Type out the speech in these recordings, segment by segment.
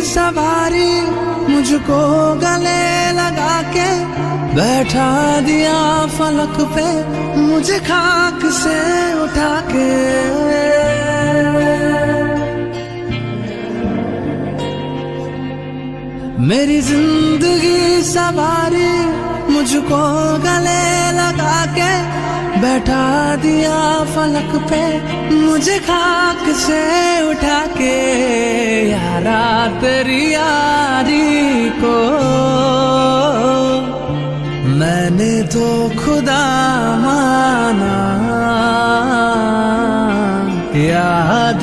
सवारी मुझको गले लगा के बैठा दिया फलक पे मुझे खाक से उठा के। मेरी जिंदगी सवारी मुझको गले लगा के बैठा दिया फलक पे मुझे खाक से उठा के। यारा तेरी यारी को मैंने तो खुदा माना, याद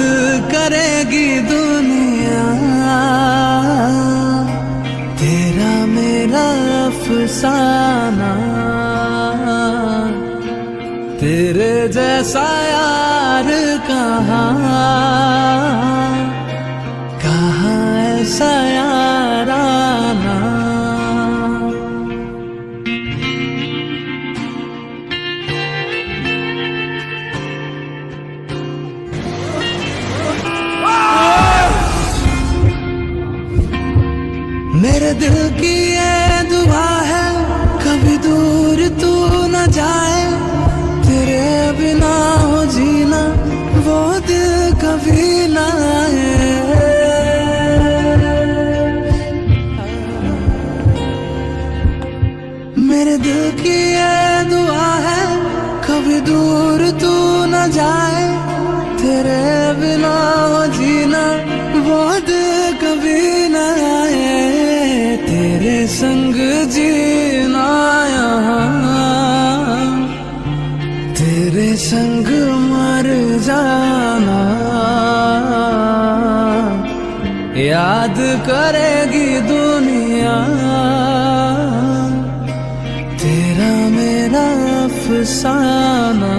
करेगी दुनिया तेरा मेरा अफसाना। तेरे जैसा यार कहाँ कहाँ ऐसा याराना। मेरे दिल की ये दुआ है कभी दूर तू न जाए, तेरे बिना हो जीना वो दिल कभी ना आए। मेरे दिल की ये दुआ है कभी दूर तू न जाए, तेरे बिना हो जीना वो दिल कभी ना आए। तेरे संग जीना यहाँ तेरे संग मर जाना, याद करेगी दुनिया तेरा मेरा अफसाना।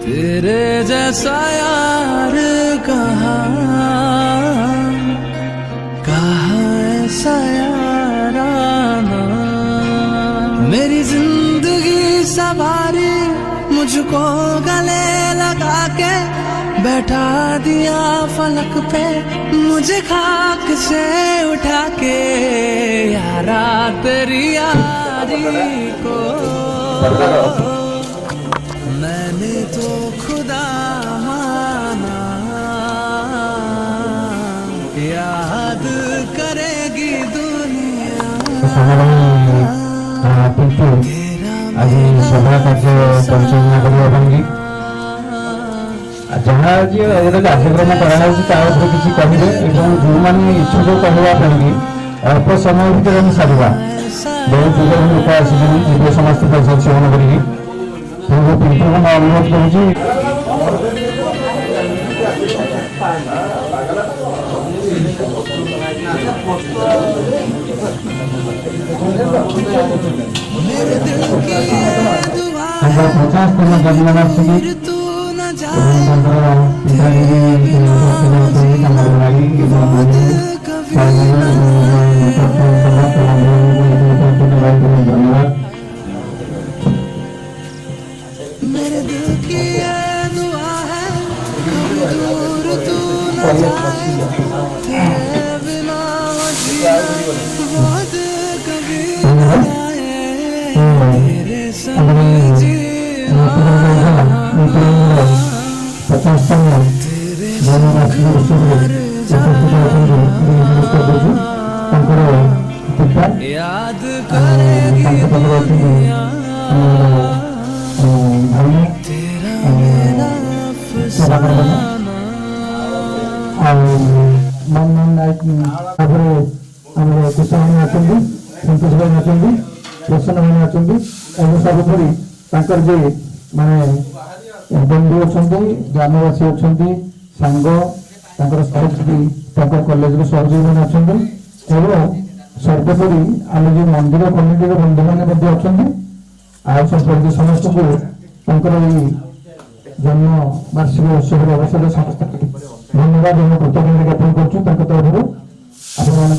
तेरे जैसा यार कहाँ कहाँ ऐसा याराना। मेरी जिंदगी सवारी मुझको गले लगा के बैठा दिया फलक पे मुझे खाक से उठा के। यारा तेरी यारी को मैंने तो खुदा माना, याद करेगी दुनिया आज सभा कार्य परिचालना करने जहाँ जी गोटे कार्यक्रम कराई किसी कहे जो मैंने इच्छुक कहवाई अल्प समय भितर हम सारा बहुत दूर लोक आसिक समस्त प्रसाद सेवन करी पिंटू को मैं अनुरोध करुँच पचास जन्मवार्षिकी मेरे दिल की ये दुआ है कभी दूर तू न जाए, तेरे बिना जीना वो दिल कभी न आए। तेरे संग जीना तेरे याद करेगी दुनिया तेरा मेरा अफसाना। कुशल भाई संतोष भाई प्रसन्न भाई सबुरी जे माने बंधु अच्छा ग्रामवासी अच्छा सांग सहयोगी कॉलेज सहयोगी मैंने अच्छा एवं सर्वोपरि आम जो मंदिर कमिटी बंधु मैंने अच्छा संपर्क समस्त को जन्म वार्षिक उत्सव अवसर समस्त धन्यवाद कृतज्ञता ज्ञापन कर तरफ सहयोग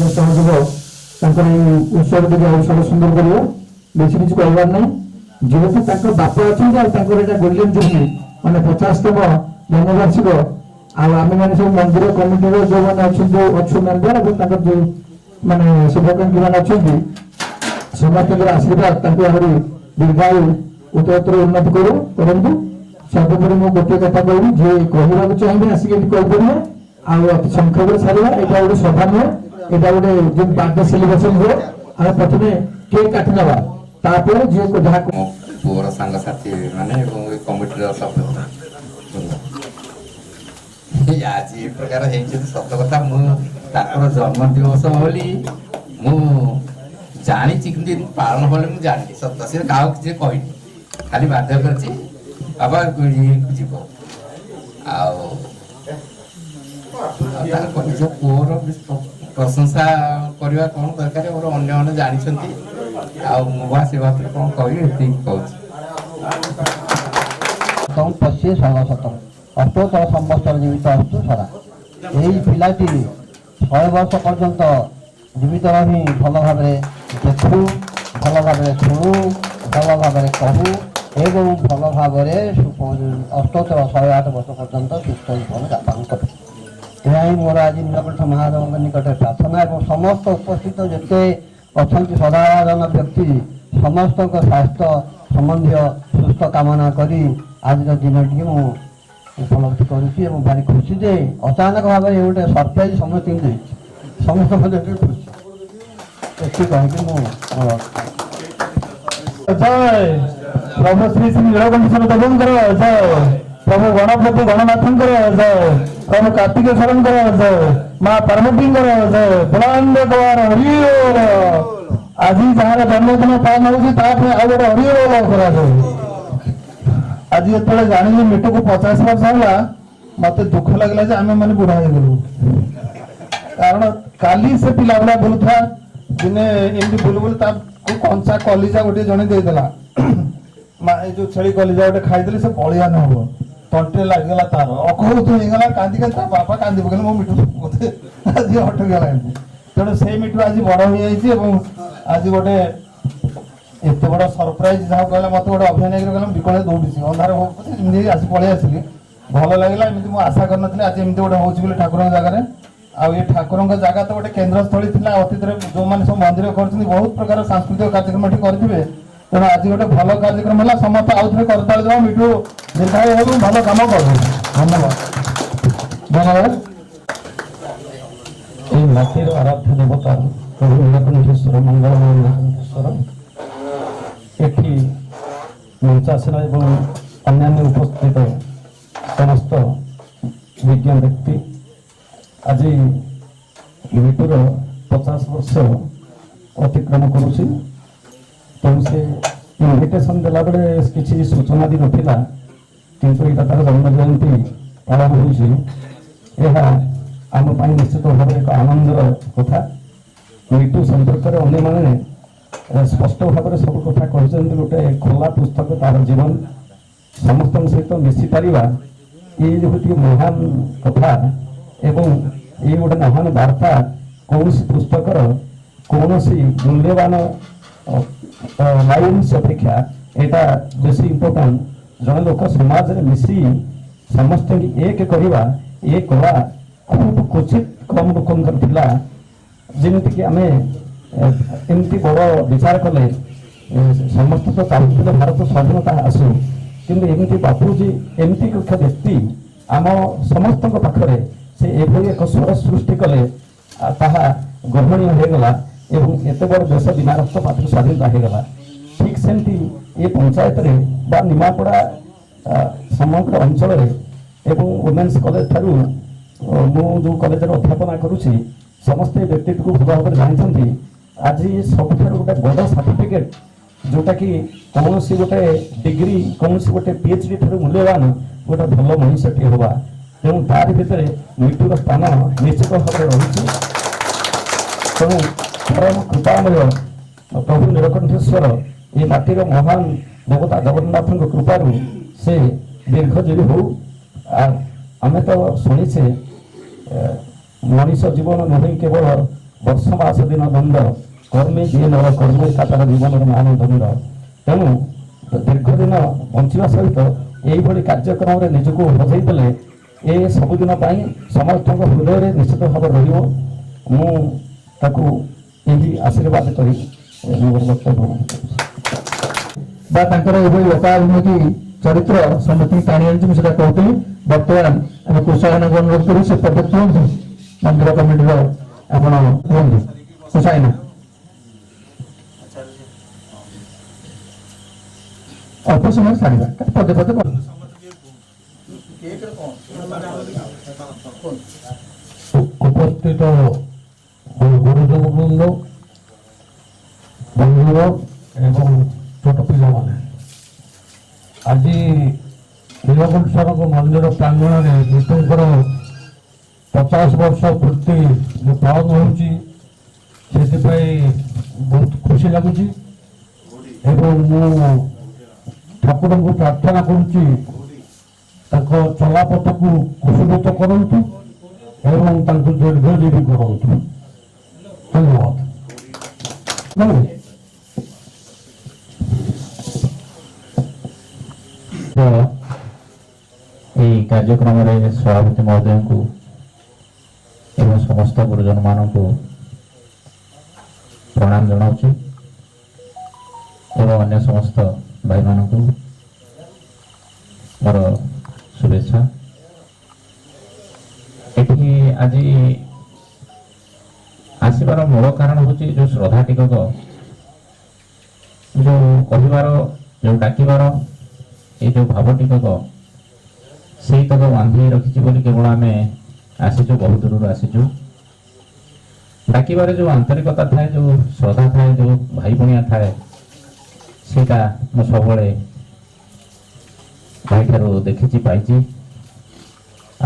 उत्सव जो सुंदर कर बेसी किसी कहबार ना जेहेतु बापा अच्छा गोल्डेन जुबली माने 50तम जन्मवार्षिक ଆଉ ଆମେମାନେ ସବୁ ମନ୍ଦିର କମିଟିର ଯୋଉମାନେ ଅଛନ୍ତି ଅଛୁ ମେମ୍ବର ଏବଂ ତାଙ୍କର ଯୋଉ ମାନେ ସେବକଙ୍କୁ ମାନେ ଅଛନ୍ତି ସମସ୍ତଙ୍କର ଆଶୀର୍ବାଦ ତାଙ୍କୁ ଆହୁରି ଦୀର୍ଘାୟୁ ଉତ୍ତରୋତ୍ତର ଉନ୍ନତି କରନ୍ତୁ। ସବୁପରେ ମୁଁ ଗୋଟିଏ କଥା କହିବି, ଯିଏ କହିବାକୁ ଚାହିଁବେ ଆସିକି ଏଠି କହିପାରିବେ। ଆଉ ଅତି ସଂକ୍ଷେପରେ ସାରିବା, ଏଇଟା ଗୋଟେ ସଭା ନୁହେଁ, ଏଇଟା ଗୋଟେ ଯୋଉ ବାର୍ଥଡେ ସେଲିବ୍ରେସନ ହୁଏ। ଆମେ ପ୍ରଥମେ କେକ୍ କାଟି ନେବା, ତାପରେ ଯିଏ ଯାହା ପୁଅର ସାଙ୍ଗସାଥି ମାନେ ଏବଂ ଏ କମିଟିର ସଭ୍ୟ ଆଜି ଏ ପ୍ରକାର ହେଇଛନ୍ତି। ସତ କଥା, ମୁଁ ତାଙ୍କର ଜନ୍ମଦିବସ ବୋଲି ମୁଁ ଜାଣିଛି, କିନ୍ତୁ ଏମିତି ପାଳନ ବୋଲି ମୁଁ ଜାଣିନି। ସତ, ସେ କାହାକୁ କିଛି କହିନି, ଖାଲି ବାଧ୍ୟ କରିଛି ବାବା ଯିବ। ଆଉ ତାଙ୍କ ନିଜ ପୁଅର ପ୍ରଶଂସା କରିବା କଣ ଦରକାର, ମୋର ଅନ୍ୟମାନେ ଜାଣିଛନ୍ତି। ଆଉ ମୁଁ ବା ସେ ବାତରେ କଣ କହିବି, ଏତିକି କହୁଛି। ପଶି ସ୍ୱାଗତ ଅଷ୍ଟୋତ୍ତର ସମ୍ବତ୍ସର ଜୀବିତ ଅସ୍ତୁ ସାରା। ଏହି ପିଲାଟି 100 ବର୍ଷ ପର୍ଯ୍ୟନ୍ତ ଜୀବିତ ରହି ଭଲ ଭାବରେ ଦେଖୁ, ଭଲ ଭାବରେ ଶୁଣୁ, ଭଲ ଭାବରେ କହୁ ଏବଂ ଭଲ ଭାବରେ ଅଷ୍ଟୋତ୍ତର 108 ବର୍ଷ ପର୍ଯ୍ୟନ୍ତ ସୁସ୍ଥ ଜୀବନ ଯାପନ କରୁ। ଏହା ହିଁ ମୋର ଆଜି ନୀଳକଣ୍ଠ ମହାଦେବଙ୍କ ନିକଟରେ ପ୍ରାର୍ଥନା ଏବଂ ସମସ୍ତ ଉପସ୍ଥିତ ଯେତେ ଅଛନ୍ତି ସାଧାରଣ ବ୍ୟକ୍ତି ସମସ୍ତଙ୍କ ସ୍ୱାସ୍ଥ୍ୟ ସମ୍ବନ୍ଧୀୟ ସୁସ୍ଥ କାମନା କରି ଆଜିର ଦିନଟିକି ମୁଁ ଉପଲବ୍ଧି କରୁଛି ଏବଂ ଭାରି ଖୁସି ଯେ ଅଚାନକ ଭାବରେ ଗୋଟେ ସରପ୍ରାଇଜ ସମସ୍ତଙ୍କୁ ଦେଇଛି। ସମସ୍ତ ମଧ୍ୟ ଖୁସି ଏଠି କହିକି ମୁଁ ଜୟ ପ୍ରଭୁ ଶ୍ରୀ ଶ୍ରୀ ନୀଳକଣ୍ଠେଶ୍ୱର ଦେବଙ୍କର ଜୟ, ପ୍ରଭୁ ଗଣପତି ଗଣନାଥଙ୍କର ଜୟ, ପ୍ରଭୁ କାର୍ତ୍ତିକେଶ୍ୱରଙ୍କର ଜୟ, ମା ପାର୍ବତୀଙ୍କର ଜୟ। ବୁଲାଣ୍ଡ କୁମାର ହରିଓଲ। ଆଜି ଯାହାର ଜନ୍ମଦିନ ପାଳନ ହଉଛି ତା ପାଇଁ ଆଉ ଗୋଟେ ହରିଓଲ କରାଯାଉ। ଆଜି ଯେତେବେଳେ ଜାଣିଲି ମିଟୁକୁ 50 ବର୍ଷ ହେଲା, ମତେ ଦୁଃଖ ଲାଗିଲା ଯେ ଆମେ ମାନେ ବୁଢା ହେଇଗଲୁ। କାରଣ କାଲି ସେ ପିଲା ଭଳିଆ ବୁଲୁଥିଲା, ଦିନେ ଏମିତି ବୁଲୁ ବୁଲୁ ତାକୁ କଞ୍ଚା କଲିଜା ଗୋଟେ ଜଣେ ଦେଇଦେଲା। ଏଇ ଯୋଉ ଛେଳି କଲିଜା ଗୋଟେ ଖାଇଦେଲେ ସେ ବଳିଆ ନ ହବ, ତଣ୍ଟିରେ ଲାଗିଗଲା, ତାର ଅକହଉତ ହେଇଗଲା, କାନ୍ଦି କାନ୍ଦି ତା ବାପା କାନ୍ଦି ପକେଇଲେ ମୋ ମିଟୁ ବୋଧେ ଆଜି ଅଟକିଗଲା ଏମିତି। ତେଣୁ ସେଇ ମିଟୁ ଆଜି ବଡ ହେଇଯାଇଛି ଏବଂ ଆଜି ଗୋଟେ ଏତେ ବଡ ସରପ୍ରାଇଜ ଯାହା କହିଲା, ମତେ ଗୋଟେ ଅଭିନୟ ନେଇକି କହିଲା, ବିକଳରେ ଦୌଡ଼ିଛି ଅନ୍ଧାର ଏମିତି ଆସି ପଳେଇ ଆସିଲି। ଭଲ ଲାଗିଲା, ଏମିତି ମୁଁ ଆଶା କରିନଥିଲି ଆଜି ଏମିତି ଗୋଟେ ହଉଛି ବୋଲି ଠାକୁରଙ୍କ ଜାଗାରେ। ଆଉ ଏ ଠାକୁରଙ୍କ ଜାଗା ତ ଗୋଟେ କେନ୍ଦ୍ରସ୍ଥଳୀ ଥିଲା ଅତୀତରେ, ଯୋଉମାନେ ସବୁ ମନ୍ଦିର କରୁଛନ୍ତି ବହୁତ ପ୍ରକାର ସାଂସ୍କୃତିକ କାର୍ଯ୍ୟକ୍ରମ ଏଠି କରିଥିବେ। ତେଣୁ ଆଜି ଗୋଟେ ଭଲ କାର୍ଯ୍ୟକ୍ରମ ହେଲା, ସମସ୍ତେ ଆଉଥରେ କରତାଳି ଦେବା, ମିଠୁ ଦୀର୍ଘାୟୁ ଏବଂ ଭଲ କାମ କରୁ। ଧନ୍ୟବାଦ ଧନ୍ୟବାଦ। এই মাটির আরাধ্য দেবতা প্রভু নীলকণ্ঠেশ্বর মঙ্গলময় নীলকণ্ঠেশ্বর এটি মঞ্চাসীন এবং অন্যান্য উপস্থিত সমস্ত বিজ্ঞ ব্যক্তি আজি মিটুর 50 বর্ষ অতিক্রম করুছি। তেমন সে ইনভিটেসন দেলা বেড়ে কিছু সূচনা দি নথিলা, কিন্তু এটা তার জন্ম জয়ন্তী পালন হয়েছে। ଏହା ଆମ ପାଇଁ ନିଶ୍ଚିତ ଭାବରେ ଏକ ଆନନ୍ଦର କଥା। ମିଟୁ ସମ୍ପର୍କରେ ଅନ୍ୟମାନେ ସ୍ପଷ୍ଟ ଭାବରେ ସବୁ କଥା କହିଛନ୍ତି। ଗୋଟେ ଖୋଲା ପୁସ୍ତକ ତାର ଜୀବନ, ସମସ୍ତଙ୍କ ସହିତ ମିଶିପାରିବା, ଏଇ ଗୋଟିଏ ମହାନ କଥା ଏବଂ ଏଇ ଗୋଟେ ମହାନ ବାର୍ତ୍ତା କୌଣସି ପୁସ୍ତକର କୌଣସି ମୂଲ୍ୟବାନ ଲାଇନ୍ସ ଅପେକ୍ଷା ଏଇଟା ବେଶୀ ଇମ୍ପୋର୍ଟାଣ୍ଟ। ଜଣେ ଲୋକ ସମାଜରେ ମିଶି ସମସ୍ତଙ୍କୁ ଏକ କରିବା, ଏ କଳା ଖୁବ୍ କ୍ୱଚିତ କମ୍ ଲୋକଙ୍କର ଥିଲା। ଯେମିତିକି ଆମେ ଏମିତି ବଡ଼ ବିଚାର କଲେ ସମସ୍ତେ ତ ଚାହୁଁଥିଲେ ଭାରତ ସ୍ୱାଧୀନତା ଆସୁ, କିନ୍ତୁ ଏମିତି ବାପୁଜୀ ଏମିତି ଏକ ବ୍ୟକ୍ତି ଆମ ସମସ୍ତଙ୍କ ପାଖରେ ସେ ଏଭଳି ଏକ ସ୍ୱର ସୃଷ୍ଟି କଲେ, ତାହା ଗ୍ରହଣୀୟ ହୋଇଗଲା ଏବଂ ଏତେ ବଡ଼ ଦେଶ ବିନା ରକ୍ତପାତରେ ସ୍ୱାଧୀନତା ହୋଇଗଲା। ଠିକ୍ ସେମିତି ଏ ପଞ୍ଚାୟତରେ ବା ନିମାପଡ଼ା ସମଗ୍ର ଅଞ୍ଚଳରେ ଏବଂ ଓମେନ୍ସ କଲେଜ ଠାରୁ ମୁଁ ଯେଉଁ କଲେଜରେ ଅଧ୍ୟାପନା କରୁଛି ସମସ୍ତେ ବ୍ୟକ୍ତିତ୍ୱକୁ ଭଲ ଭାବରେ ଜାଣିଛନ୍ତି। ଆଜି ସବୁଠାରୁ ଗୋଟେ ବଡ଼ ସାର୍ଟିଫିକେଟ୍ ଯେଉଁଟାକି କୌଣସି ଗୋଟେ ଡିଗ୍ରୀ, କୌଣସି ଗୋଟେ PhD ଠାରୁ ମୂଲ୍ୟବାନ ଗୋଟେ ଭଲ ମଣିଷଟିଏ ହେବା। ତେଣୁ ତାରି ଭିତରେ ମିଟୁର ସ୍ଥାନ ନିଶ୍ଚିତ ଭାବରେ ରହିଛି। ତେଣୁ ପରମ କୃପାମୟ ପ୍ରଭୁ ନୀଳକଣ୍ଠେଶ୍ୱର ଏ ମାଟିର ମହାନ ଦେବତା ଜଗନ୍ନାଥଙ୍କ କୃପାରୁ ସେ ଦୀର୍ଘଜୀବୀ ହଉ। ଆମେ ତ ଶୁଣିଛେ ମଣିଷ ଜୀବନ ନୁହେଁ କେବଳ ବର୍ଷ ମାସ ଦିନ ଦଣ୍ଡ, କର୍ମେ ଯିଏ ନର କର୍ମେ ତାର ଜୀବନର ମାନ ଦଣ୍ଡ। ତେଣୁ ଦୀର୍ଘ ଦିନ ବଞ୍ଚିବା ସହିତ ଏଇଭଳି କାର୍ଯ୍ୟକ୍ରମରେ ନିଜକୁ ହଜେଇ ଦେଲେ ଏ ସବୁଦିନ ପାଇଁ ସମସ୍ତଙ୍କ ହୃଦୟରେ ନିଶ୍ଚିତ ଭାବରେ ରହିବ। ମୁଁ ତାକୁ ଏହି ଆଶୀର୍ବାଦ କରି ମୋର ବକ୍ତବ୍ୟ ବା ତାଙ୍କର ଏଭଳି ଲୋକାଭିମୁଖୀ ଚରିତ୍ର ସମସ୍ତଙ୍କୁ ଟାଣି ଆଣିଛି ମୁଁ ସେଟା କହୁଥିଲି। ବର୍ତ୍ତମାନ ଆମେ କୁଶାୟନକୁ ଅନୁରୋଧ କରୁ ସେ ପ୍ରତ୍ୟକ୍ଷ ହୁଅନ୍ତୁ ମନ୍ଦିର କମିଟିର ଆପଣ କୁହନ୍ତୁ କୁଶାୟନ। ଅଳ୍ପ ସମୟ ଛାଡ଼ିବା ପଦେ ପଦେ ଉପସ୍ଥିତ ଗୁରୁଜନବୃନ୍ଦ, ବନ୍ଧୁର ଏବଂ ଛୋଟ ପିଲାମାନେ, ଆଜି ନୀଳକଣ୍ଠେଶ୍ୱରଙ୍କ ମନ୍ଦିର ପ୍ରାଙ୍ଗଣରେ ବିଷ୍ଣୁଙ୍କର 50 ବର୍ଷ ପୂର୍ତ୍ତି ଯେଉଁ ପାଳନ ହେଉଛି ସେଥିପାଇଁ ବହୁତ ଖୁସି ଲାଗୁଛି ଏବଂ ମୁଁ ଠାକୁରଙ୍କୁ ପ୍ରାର୍ଥନା କରୁଛି ତାଙ୍କ ଚଲାପଥକୁ କୁଶୁଭିତ କରନ୍ତୁ ଏବଂ ତାଙ୍କୁ ଦୀର୍ଘଜୀବୀ କରନ୍ତୁ। ଧନ୍ୟବାଦ। এই କାର୍ଯ୍ୟକ୍ରମରେ ସଭାପତି ମହୋଦୟଙ୍କୁ ଏବଂ ସମସ୍ତ ଗୁରୁଜନମାନଙ୍କୁ ପ୍ରଣାମ ଜଣାଉଛି ଏବଂ ଅନ୍ୟ ସମସ୍ତ ଭାଇମାନଙ୍କୁ ମୋର शुभेच्छा। ଏଠି ଆଜି ଆସିବାର ମୂଳ କାରଣ ହେଉଛି ଯେଉଁ ଶ୍ରଦ୍ଧା ଟିକକ ଯେଉଁ କହିବାର ଯେଉଁ ଡାକିବାର ଏ ଯେଉଁ ଭାବ ଟିକକ ସେଇତକ ବାନ୍ଧି ରଖିଛି ବୋଲି କେବଳ ଆମେ ଆସିଛୁ, ବହୁତ ଦୂରରୁ ଆସିଛୁ। ଡାକିବାରେ ଯେଉଁ ଆନ୍ତରିକତା ଥାଏ, ଯେଉଁ ଶ୍ରଦ୍ଧା ଥାଏ, ଯେଉଁ ଭାଇ ଭଉଣିଆ ଥାଏ, ସେଇଟା ମୁଁ ସବୁବେଳେ ଭାଇଠାରୁ ଦେଖିଛି, ପାଇଛି।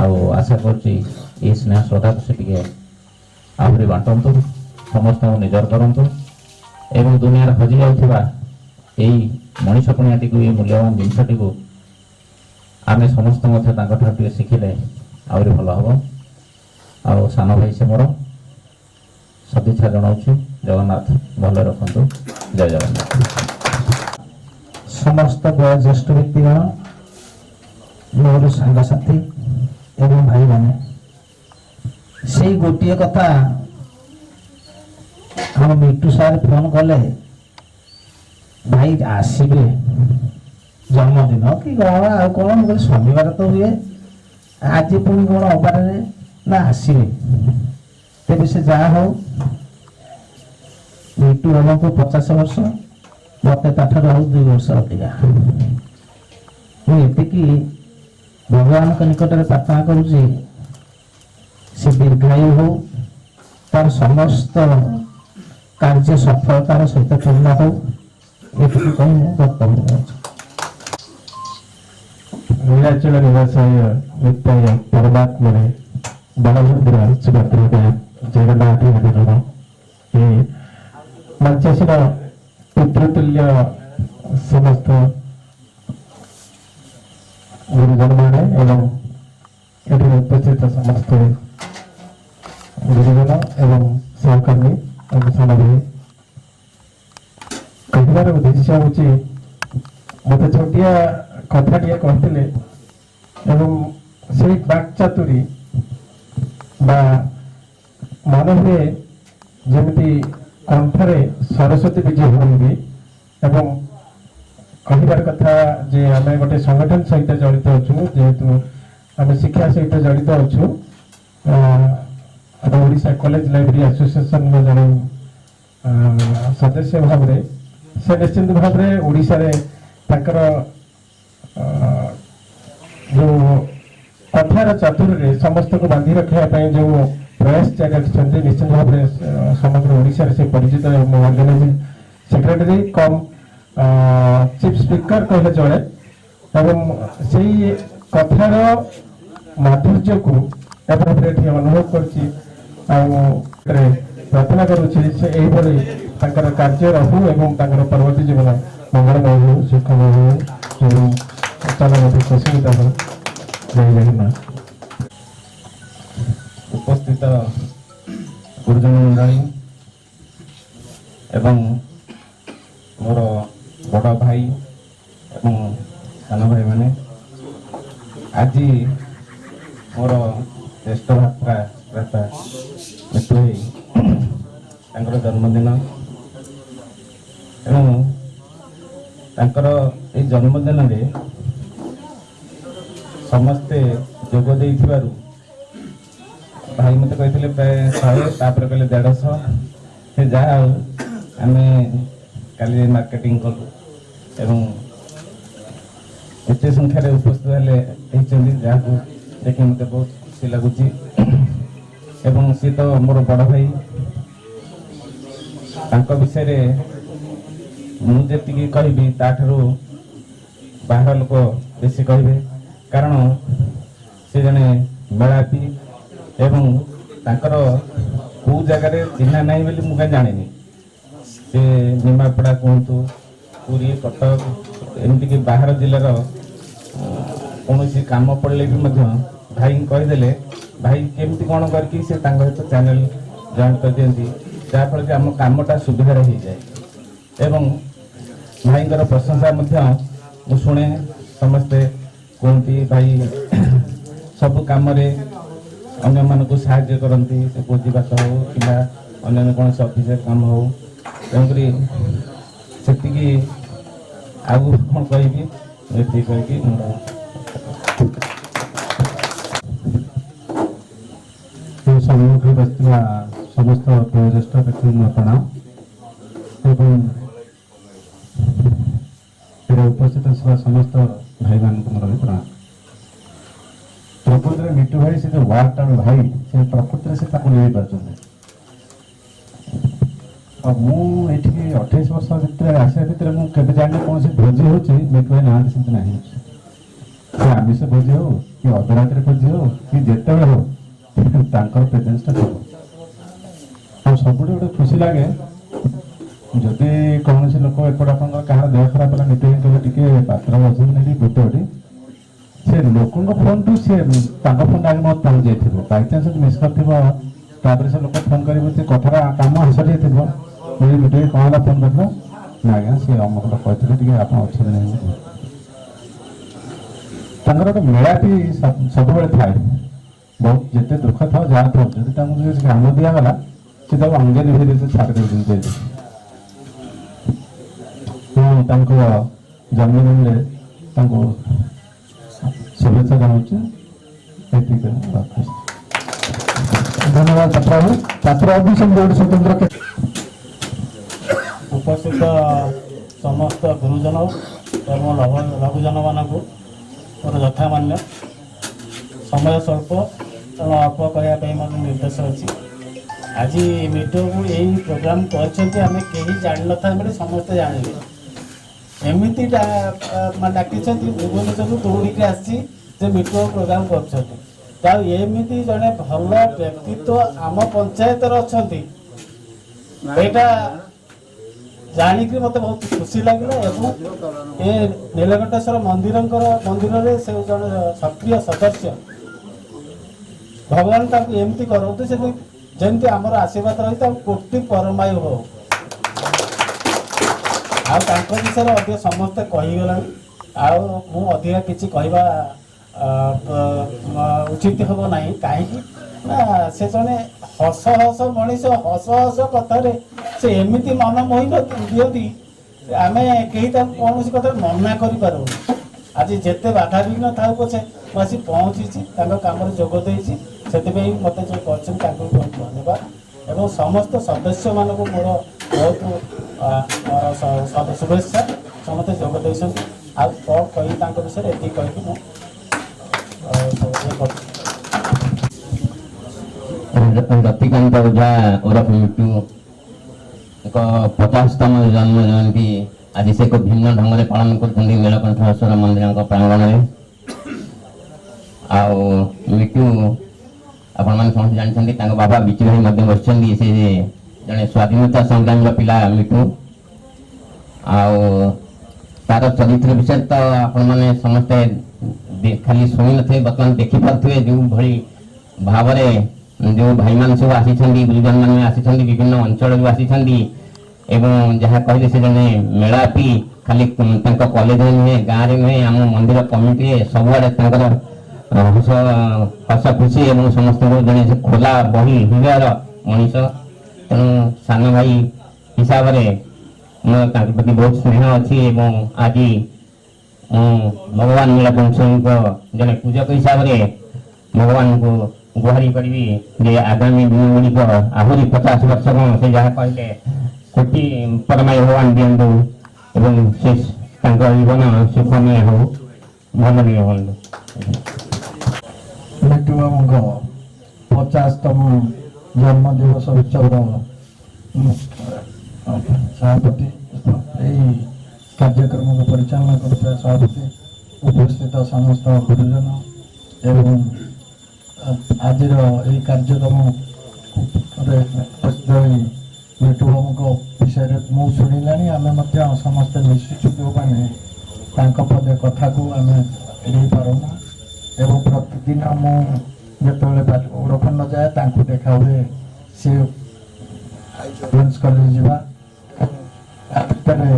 ଆଉ ଆଶା କରୁଛି এই ସ୍ନେହ ଶ୍ରଦ୍ଧାକୁ ସେ ଟିକେ ଆହୁରି ବାଣ୍ଟନ୍ତୁ, ସମସ୍ତଙ୍କୁ ନିଜର କରନ୍ତୁ ଏବଂ ଦୁନିଆରେ ହଜି ଯାଉଥିବା ଏଇ ମଣିଷ ପଣିଆଟିକୁ, ଏଇ ମୂଲ୍ୟବାନ ଜିନିଷଟିକୁ ଆମେ ସମସ୍ତେ ମଧ୍ୟ ତାଙ୍କଠାରୁ ଟିକେ ଶିଖିଲେ ଆହୁରି ଭଲ ହେବ। ଆଉ ସାନ ଭାଇ ସେ ମୋର ସଦିଚ୍ଛା ଜଣାଉଛି। ଜଗନ୍ନାଥ ଭଲ ରଖନ୍ତୁ। ଜୟ ଜଗନ୍ନାଥ। ସମସ୍ତ ବୟୋଜ୍ୟେଷ୍ଠ ବ୍ୟକ୍ତିଗଣ, ମୋର ସାଙ୍ଗସାଥୀ ଏବଂ ଭାଇମାନେ, ସେଇ ଗୋଟିଏ କଥା ଆମ ମିଟୁ ସାର୍ ଫୋନ କଲେ, ଭାଇ ଆସିବେ ଜନ୍ମଦିନ କି କଣ ଆଉ କଣ, ମୁଁ କହିଲି ଶନିବାର ତ ହୁଏ, ଆଜି ପୁଣି କଣ ଅବାରରେ ନା ଆସିବେ। ତେବେ ସେ ଯାହା ହଉ, ମିଟୁ ବାବାଙ୍କୁ 50 ବର୍ଷ, ମତେ ତାଠାରୁ ଆଉ 2 ବର୍ଷ ଅଧିକା। ମୁଁ ଏତିକି ଭଗବାନଙ୍କ ନିକଟରେ ପ୍ରାର୍ଥନା କରୁଛି ସେ ଦୀର୍ଘାୟୁ ହଉ, ତାର ସମସ୍ତ କାର୍ଯ୍ୟ ସଫଳତାର ସହିତ ପୂର୍ଣ୍ଣ ହଉ, ଏତିକି କହି ମୁଁ ବକ୍ତବ୍ୟ ଦେଉଛି। ನೀಲಾಚಲ ನಿವಾಸಾಯ ನಿತ್ಯಾಯ ಪರಮಾತ್ಮನೆ ಬಲಭದ್ರ ಸುಭದ್ರದ ಜಗನ್ನಾಥ ಮಂದಿರದ ಈ ಮಂಚೇಶ್ವರ ಪಿತೃತುಲ್ಯ ಸಮಸ್ತ ଗୁରୁଜନମାନେ ଏବଂ ଏଠି ଉପସ୍ଥିତ ସମସ୍ତ ଗୁରୁଜନ ଏବଂ ସହକର୍ମୀ ଏବଂ ସାନ ଭାଇ, କହିବାର ଉଦ୍ଦେଶ୍ୟ ହେଉଛି ମୋତେ ଛୋଟିଆ କଥାଟିଏ କହିଥିଲେ ଏବଂ ସେଇ ବାକ୍ଚାତୁରୀ ବା ମନେ ହୁଏ ଯେମିତି କଣ୍ଠରେ ସରସ୍ୱତୀ ବିଜେ ହୁଅନ୍ତି। ଏବଂ କହିବାର କଥା ଯେ ଆମେ ଗୋଟେ ସଂଗଠନ ସହିତ ଜଡ଼ିତ ଅଛୁ, ଯେହେତୁ ଆମେ ଶିକ୍ଷା ସହିତ ଜଡ଼ିତ ଅଛୁ, ଆମେ ଓଡ଼ିଶା କଲେଜ ଲାଇବ୍ରେରୀ ଆସୋସିଏସନର ଜଣେ ସଦସ୍ୟ ଭାବରେ ସେ ନିଶ୍ଚିନ୍ତ ଭାବରେ ଓଡ଼ିଶାରେ ତାଙ୍କର ଯେଉଁ କଥାର ଚାତୁରୀରେ ସମସ୍ତଙ୍କୁ ବାନ୍ଧି ରଖିବା ପାଇଁ ଯେଉଁ ପ୍ରୟାସ ଜାରି ରଖିଛନ୍ତି, ନିଶ୍ଚିତ ଭାବରେ ସମଗ୍ର ଓଡ଼ିଶାରେ ସେ ପରିଚିତ। ଅର୍ଗାନାଇଜିଂ ସେକ୍ରେଟାରୀ କମ୍ ଚିଫ୍ ସ୍ପିକର କହିଲେ ଚଳେ ଏବଂ ସେଇ କଥାର ମାଧୁର୍ଯ୍ୟକୁ ଏପରି ଏଠି ଅନୁଭବ କରୁଛି। ଆଉ ପ୍ରାର୍ଥନା କରୁଛି ସେ ଏହିଭଳି ତାଙ୍କର କାର୍ଯ୍ୟ ରହୁ ଏବଂ ତାଙ୍କର ପରବର୍ତ୍ତୀ ଜୀବନ ମଙ୍ଗଳମୟ ହଉ, ସୁଖମୟ ହଉ ଏବଂ ଚାଲନ୍ତି ଖୁସିମିତ ହଉ। ଜୟ ଜଗନ୍ନାଥ। ଉପସ୍ଥିତ ଗୁରୁଜନ ମଣ୍ଡଳୀ ଏବଂ ମୋର ବଡ଼ ଭାଇ ଏବଂ ସାନ ଭାଇମାନେ, ଆଜି ମୋର ଜ୍ୟେଷ୍ଠ ଭ୍ରାତା ମିଟୁ ଭାଇ ତାଙ୍କର ଜନ୍ମଦିନ। ତେଣୁ ତାଙ୍କର ଏଇ ଜନ୍ମଦିନରେ ସମସ୍ତେ ଯୋଗ ଦେଇଥିବାରୁ ଭାଇ ମୋତେ କହିଥିଲେ ପ୍ରାୟ 100, ତାପରେ କହିଲେ 150। ସେ ଯାହା ହଉ ଆମେ କାଲି ମାର୍କେଟିଂ କଲୁ ଏବଂ ଏତେ ସଂଖ୍ୟାରେ ଉପସ୍ଥିତ ହେଇଛନ୍ତି, ଯାହାକୁ ଦେଖି ମୋତେ ବହୁତ ଖୁସି ଲାଗୁଛି। ଏବଂ ସିଏ ତ ମୋର ବଡ଼ ଭାଇ, ତାଙ୍କ ବିଷୟରେ ମୁଁ ଯେତିକି କହିବି ତାଠାରୁ ବାହାର ଲୋକ ବେଶୀ କହିବେ, କାରଣ ସେ ଜଣେ ମେଳାପି ଏବଂ ତାଙ୍କର କେଉଁ ଜାଗାରେ ଚିହ୍ନା ନାହିଁ ବୋଲି ମୁଁ କାହିଁ ଜାଣିନି। ସେ ନିମାପଡ଼ା କୁହନ୍ତୁ, ପୁରୀ, କଟକ, ଏମିତିକି ବାହାର ଜିଲ୍ଲାର କୌଣସି କାମ ପଡ଼ିଲେ ବି ମଧ୍ୟ ଭାଇଙ୍କୁ କହିଦେଲେ ଭାଇ କେମିତି କ'ଣ କରିକି ସେ ତାଙ୍କ ସହିତ ଚ୍ୟାନେଲ୍ ଜଏନ୍ କରିଦିଅନ୍ତି, ଯାହାଫଳରେ କି ଆମ କାମଟା ସୁବିଧାରେ ହେଇଯାଏ। ଏବଂ ଭାଇଙ୍କର ପ୍ରଶଂସା ମଧ୍ୟ ମୁଁ ଶୁଣେ, ସମସ୍ତେ କୁହନ୍ତି ଭାଇ ସବୁ କାମରେ ଅନ୍ୟମାନଙ୍କୁ ସାହାଯ୍ୟ କରନ୍ତି, ସେ ଭୋଜିଭାତ ହେଉ କିମ୍ବା ଅନ୍ୟାନ୍ୟ କୌଣସି ଅଫିସିଆଲ କାମ ହେଉ। ତେଣୁକରି ସେତିକି, ଆଉ କ'ଣ କହିବି, ଏତିକି କହିକି ମୋର ସମ୍ମୁଖରେ ବସିଥିବା ସମସ୍ତ ବୟୋଜ୍ୟେଷ୍ଠ ବ୍ୟକ୍ତିଙ୍କୁ ପ୍ରଣାମ ଏବଂ ଉପସ୍ଥିତ ଥିବା ସମସ୍ତ ଭାଇମାନଙ୍କୁ ମୋର ପ୍ରଣାମ। ପ୍ରକୃତିରେ ମିଟୁ ଭାଇ ସେ ଯେଉଁ ୱାର୍ଡଟା ଭାଇ, ସେ ପ୍ରକୃତିରେ ସେ ତାକୁ ନେଇ ପାରୁଛନ୍ତି। ଆଉ ମୁଁ ଏଠିକି 28 ବର୍ଷ ଭିତରେ ଆସିବା ଭିତରେ ମୁଁ କେବେ ଜାଣିନି କୌଣସି ଭୋଜି ହେଉଛି ମିଟୁ ଭାଇ ନାହାନ୍ତି ସେମିତି ନାହିଁ। ସେ ଆମିଷ ଭୋଜି ହଉ କି ଅଧରାତ୍ରି ଭୋଜି ହଉ କି ଯେତେବେଳେ ହଉ ତାଙ୍କର ପ୍ରେଜେନ୍ସଟା ଥିବ। ଆଉ ସବୁଠୁ ଗୋଟେ ଖୁସି ଲାଗେ, ଯଦି କୌଣସି ଲୋକ ଏପଟେ ଆପଣଙ୍କର କାହାର ଦେହ ଖରାପ ହେଲା, ମିଟୁ ଭାଇ କେବେ ଟିକେ ପାତ୍ର ବସିକି ନେଇକି ଗୋଟେ ସେ ଲୋକଙ୍କ ଫୋନ୍ଠୁ ସେ ତାଙ୍କ ଫୋନ୍ ଆଗେ ମୋତେ ପହଞ୍ଚି ଯାଇଥିବ। ବାଇଚାନ୍ସ ଯଦି ମିସ୍ କରିଥିବ, ତାପରେ ସେ ଲୋକ ଫୋନ୍ କରିବ, ସେ କଥାଟା କାମ ସରିଯାଇଥିବ, ମିଟୁ ଭାଇ କ'ଣ ହେଲା ଫୋନ୍ କରିଥିଲ ନା ଆଜ୍ଞା ସେ ଅମକ କହିଥିଲେ ଟିକେ ଆପଣ ଅଛନ୍ତି ନାହିଁ। ତାଙ୍କର ଗୋଟେ ମେଳାଟି ସବୁବେଳେ ଥାଏ। ବହୁତ ଯେତେ ଦୁଃଖ ଥାଉ ଯାହା ଥାଉ, ଯଦି ତାଙ୍କୁ କିଛି କାମ ଦିଆଗଲା ସେ ତାକୁ ଅଙ୍ଗେ ନିଭେଇ ଦେଇତେ ଛାଡ଼ି ଦେଉଛନ୍ତି। ମୁଁ ତାଙ୍କ ଜନ୍ମଦିନରେ ତାଙ୍କୁ शुभेच्छा जनाऊँ। धन्यवाद छात्र स्वतंत्र उपस्थित समस्त गुरुजन एवं लघुजन मानक मोर यथामान्य समय स्वल्प तेणु अल्प कहवाई मोर निर्देश अच्छी। आज मिटू को यही प्रोग्राम कर जान न था समस्ते जाने एमती डाकी भुवनेश्वर दौड़िक आसी मिटू प्रोग्राम करमती जड़े भल व्यक्तित्व आम पंचायत अच्छा जानिक मत बहुत खुशी लगे। ये नीलकंठेश्वर मंदिर से जड़े सक्रिय सदस्य भगवान एमती करते जमी आमर आशीर्वाद रही कोटि परमायु हो विषय समस्ते कहीगला अधिका किसी कहवा उचित हम ना कहीं से जड़े हस हस मनीष हस हस कथार से एमती मन मोही दिखती आम कहीं कौन कथा मना कर आज जिते बाधा विघ्न था पछे मुझे पहुँची कम जोग देती से मत जो बहुत धन्यवाद एवं समस्त सदस्य मान को मोर बहुत शुभेच्छा समस्त जोग दे कही विषय ये कही रतिकांत ओझा ओरफ मिटू एक 50तम जन्म जयंती आज से एक भिन्न ढंग से पालन कर नीलकंठेश्वर मंदिर प्रांगण में मिटू आपण मैंने समस्त जानते बाबा बिचु भाई बस जड़े स्वाधीनता संग्राम पिला मिटू तार चरित्र विषय तो आपण मैंने समस्ते खाली शुणी न बर्तमान देखिपे जो भली भाव जो भाई मान सब आसी गुरुजन मैंने आसी विभिन्न अंचल आसी जहाँ कहले से जने मेलापी खाली कॉलेज नुहे गाँव में नुहे आम मंदिर कमिटी सबुआड़े ହସ ହସ ଖୁସି ଏବଂ ସମସ୍ତଙ୍କୁ ଜଣେ ଖୋଲା ବହି ହୃଦୟର ମଣିଷ। ତେଣୁ ସାନ ଭାଇ ହିସାବରେ ମୋର ତାଙ୍କ ପ୍ରତି ବହୁତ ସ୍ନେହ ଅଛି ଏବଂ ଆଜି ମୁଁ ଭଗବାନ ନୀଳକଣ୍ଠଙ୍କ ଜଣେ ପୂଜକ ହିସାବରେ ଭଗବାନଙ୍କୁ ଗୁହାରି କରିବି ଯେ ଆଗାମୀ ଦିନଗୁଡ଼ିକ ଆହୁରି 50 ବର୍ଷ ସେ ଯାହା କହିଲେ କୋଟି ପରମାୟ ଭଗବାନ ଦିଅନ୍ତୁ ଏବଂ ସେ ତାଙ୍କ ଜୀବନ ସୁଖମୟ ହଉ। ଭଲରେ ହୁଅନ୍ତୁ। ମିଟୁ ବାବୁଙ୍କ 50ତମ ଜନ୍ମ ଦିବସ ଉତ୍ସବର ସଭାପତି, ଏହି କାର୍ଯ୍ୟକ୍ରମକୁ ପରିଚାଳନା କରୁଥିବା ସଭାପତି, ଉପସ୍ଥିତ ସମସ୍ତ ଗୁରୁଜନ ଏବଂ ଆଜିର ଏହି କାର୍ଯ୍ୟକ୍ରମରେ ଉପସ୍ଥିତ ହୋଇ ମିଟୁ ବାବୁଙ୍କ ବିଷୟରେ ମୁଁ ଶୁଣିଲାଣି। ଆମେ ମଧ୍ୟ ସମସ୍ତେ ମିଶିଛୁ ଯେଉଁମାନେ ତାଙ୍କ ପଦେ କଥାକୁ ଆମେ ଏଡ଼େଇ ପାରୁନା ଏବଂ ପ୍ରତିଦିନ ମୁଁ ଯେତେବେଳେ ଓଡ଼ଖଣ୍ଡ ଯାଏ ତାଙ୍କୁ ଦେଖା ହୁଏ ସେ ଡ୍ୟାନ୍ସ କଲେଜ ଯିବା ଭିତରେ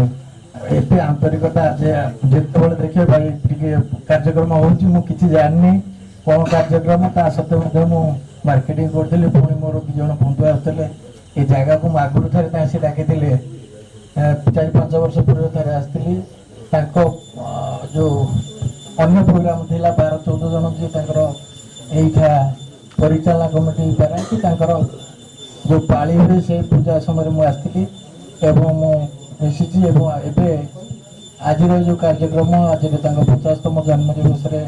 ଏତେ ଆନ୍ତରିକତା ଯେ ଯେତେବେଳେ ଦେଖେ ଭାଇ ଟିକେ କାର୍ଯ୍ୟକ୍ରମ ହେଉଛି ମୁଁ କିଛି ଜାଣିନି କ'ଣ କାର୍ଯ୍ୟକ୍ରମ, ତା ସତ୍ତ୍ୱେ ମଧ୍ୟ ମୁଁ ମାର୍କେଟିଂ କରୁଥିଲି। ପୁଣି ମୋର 2 ଜଣ ବନ୍ଧୁ ଆସୁଥିଲେ ଏ ଜାଗାକୁ। ମୁଁ ଆଗରୁ ଥରେ ସେ ଡାକିଥିଲେ 4-5 ବର୍ଷ ପୂର୍ବେ ଥରେ ଆସିଥିଲି। ତାଙ୍କ ଯେଉଁ ଅନ୍ୟ ପ୍ରୋଗ୍ରାମ ଥିଲା 12-14 ଜଣ ଯିଏ ତାଙ୍କର ଏଇଟା ପରିଚାଳନା କମିଟି ଦ୍ୱାରା କି ତାଙ୍କର ଯେଉଁ ପାଳି ହୁଏ ସେ ପୂଜା ସମୟରେ ମୁଁ ଆସିଥିଲି ଏବଂ ମୁଁ ମିଶିଛି। ଏବଂ ଏବେ ଆଜିର ଯେଉଁ କାର୍ଯ୍ୟକ୍ରମ, ଆଜିର ତାଙ୍କ 50ତମ ଜନ୍ମ ଦିବସରେ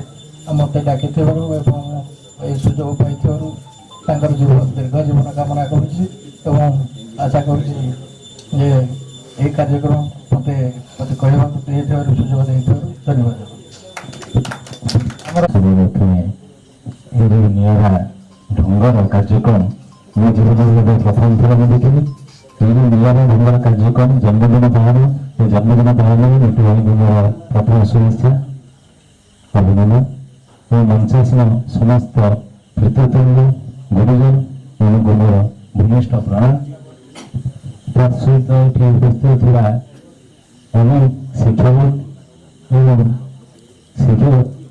ମୋତେ ଡାକିଥିବାରୁ ଏବଂ ଏହି ସୁଯୋଗ ପାଇଥିବାରୁ ତାଙ୍କର ଦୀର୍ଘ ଜୀବନ କାମନା କରୁଛି ଏବଂ ଆଶା କରୁଛି ଯେ ଏହି କାର୍ଯ୍ୟକ୍ରମ ମୋତେ କହିବାକୁ ଦେଇଥିବାରୁ ସୁଯୋଗ ଦେଇଥିବାରୁ ଧନ୍ୟବାଦ। ନିଆରା ଢଙ୍ଗର କାର୍ଯ୍ୟକ୍ରମ ମୋ ଜୀବନରେ ପ୍ରଥମ ଥର ମୁଁ ଦେଖିଲି। ଏହି ନିଆରା ଢଙ୍ଗର କାର୍ଯ୍ୟକ୍ରମ ଜନ୍ମଦିନ ପାଳନ, ଏ ଜନ୍ମଦିନ ପାଳନରେ ମିଟୁ ଭାଇଙ୍କୁ ମୋର ପ୍ରଥମ ଶୁଭେଚ୍ଛା ଅଭିନନ୍ଦନ। ଓ ମଞ୍ଚାସୀନ ସମସ୍ତ ପିତୃତୁଲ୍ୟ ଗୁରୁଜନ ଏମାନଙ୍କୁ ମୋର ଭୂମିଷ୍ଠ ପ୍ରଣାମ। ତତ୍ ସହିତ ଏଠି ଉପସ୍ଥିତ ଥିବା ଅନେକ ଶିକ୍ଷକ ଏବଂ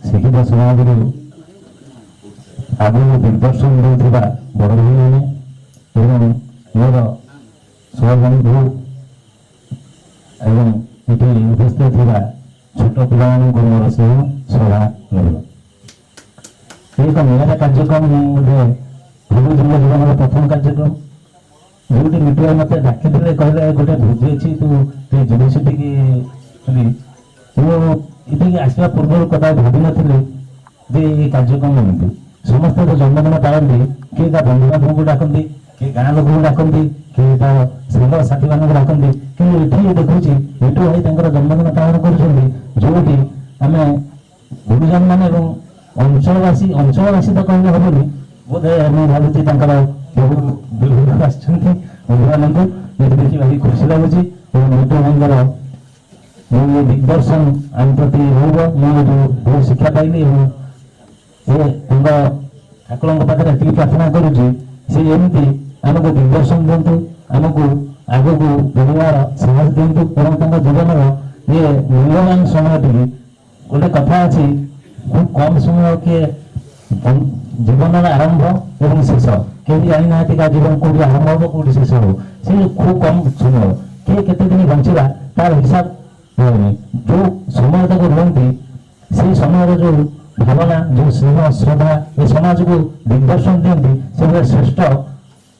ଶିକ୍ଷିତ ସମାଜରୁ ଆଗକୁ ଦିଗ୍ଦର୍ଶନ ଦେଉଥିବା ବଡ଼ ଭାଇମାନେ ଏବଂ ମୋର ସହବନ୍ଧୁ ଏବଂ ଏଠି ଉପସ୍ଥିତ ଥିବା ଛୋଟ ପିଲାମାନଙ୍କୁ ମୋର ସ୍ନେହ ଶ୍ରଦ୍ଧା ମିଳିବ। ଏକ ନିଆରା କାର୍ଯ୍ୟକ୍ରମ ମଧ୍ୟ ଭାବୁଛି ମୋ ଜୀବନର ପ୍ରଥମ କାର୍ଯ୍ୟକ୍ରମ, ଯେଉଁଠି ମିଟୁ ଭାଇ ମୋତେ ଡାକିଥିଲେ କହିଲେ ଗୋଟେ ଭୋଜି ଅଛି ତୁ ଯିବୁ ସେଠିକି। ମୁଁ ଏଠିକି ଆସିବା ପୂର୍ବରୁ କଦାପି ଭାବିନଥିଲି ଯେ ଏ କାର୍ଯ୍ୟକ୍ରମ ଏମିତି। ସମସ୍ତେ ତ ଜନ୍ମଦିନ ପାଳନ୍ତି, କିଏ ତା ବନ୍ଧୁବାନ୍ଧବଙ୍କୁ ଡାକନ୍ତି, କିଏ ଗାଁ ଲୋକଙ୍କୁ ଡାକନ୍ତି, କିଏ ତା ସାଙ୍ଗସାଥିମାନଙ୍କୁ ଡାକନ୍ତି, କିନ୍ତୁ ଏଠି ଦେଖୁଛି ମିଟୁ ଭାଇ ତାଙ୍କର ଜନ୍ମଦିନ ପାଳନ କରୁଛନ୍ତି ଯେଉଁଠି ଆମେ ଗୁରୁଜନମାନେ ଏବଂ ଅଞ୍ଚଳବାସୀ ତ କହିଲେ ହବନି, ବୋଧେ ମୁଁ ଭାବୁଛି ତାଙ୍କର ଦୂରରୁ ଆସିଛନ୍ତି ବନ୍ଧୁମାନଙ୍କୁ ଦେଖି ଭାରି ଖୁସି ଲାଗୁଛି। ଏବଂ ମିଟୁ ଭାଇଙ୍କର ମୁଁ ଦିଗ୍ଦର୍ଶନ ଆମ ପ୍ରତି ରହିବ। ମୁଁ ବହୁତ ଶିକ୍ଷା ପାଇଲି ଏବଂ ସେ ତାଙ୍କ ଠାକୁରଙ୍କ ପାଖରେ ଏତିକି ପ୍ରାର୍ଥନା କରୁଛି ସେ ଏମିତି ଆମକୁ ଦିଗ୍ଦର୍ଶନ ଦିଅନ୍ତୁ, ଆମକୁ ଆଗକୁ ବଢ଼ିବାର ସାହସ ଦିଅନ୍ତୁ ଏବଂ ତାଙ୍କ ଜୀବନର ଇଏ ମୂଲ୍ୟବାନ ସମୟଟିକି। ଗୋଟେ କଥା ଅଛି, ଖୁବ୍ କମ୍ ସମୟ କିଏ ଜୀବନର ଆରମ୍ଭ ଏବଂ ଶେଷ କେହି ଜାଣିନାହାନ୍ତି ତା ଜୀବନ କୋଉଠି ଆରମ୍ଭ ହବ କୋଉଠି ଶେଷ ହବ। ସେ ଖୁବ୍ କମ୍ ସମୟ, କିଏ କେତେ ଦିନ ବଞ୍ଚିଲା ତାର ହିସାବ ହୁଏନି। ଯୋଉ ସମୟ ତାକୁ ରୁହନ୍ତି ସେଇ ସମୟରେ ଯୋଉ ଭାବନା, ଯୋଉ ସ୍ନେହ ଶ୍ରଦ୍ଧା ଏ ସମାଜକୁ ଦିଗ୍ଦର୍ଶନ ଦିଅନ୍ତି ସେଭଳି ଶ୍ରେଷ୍ଠ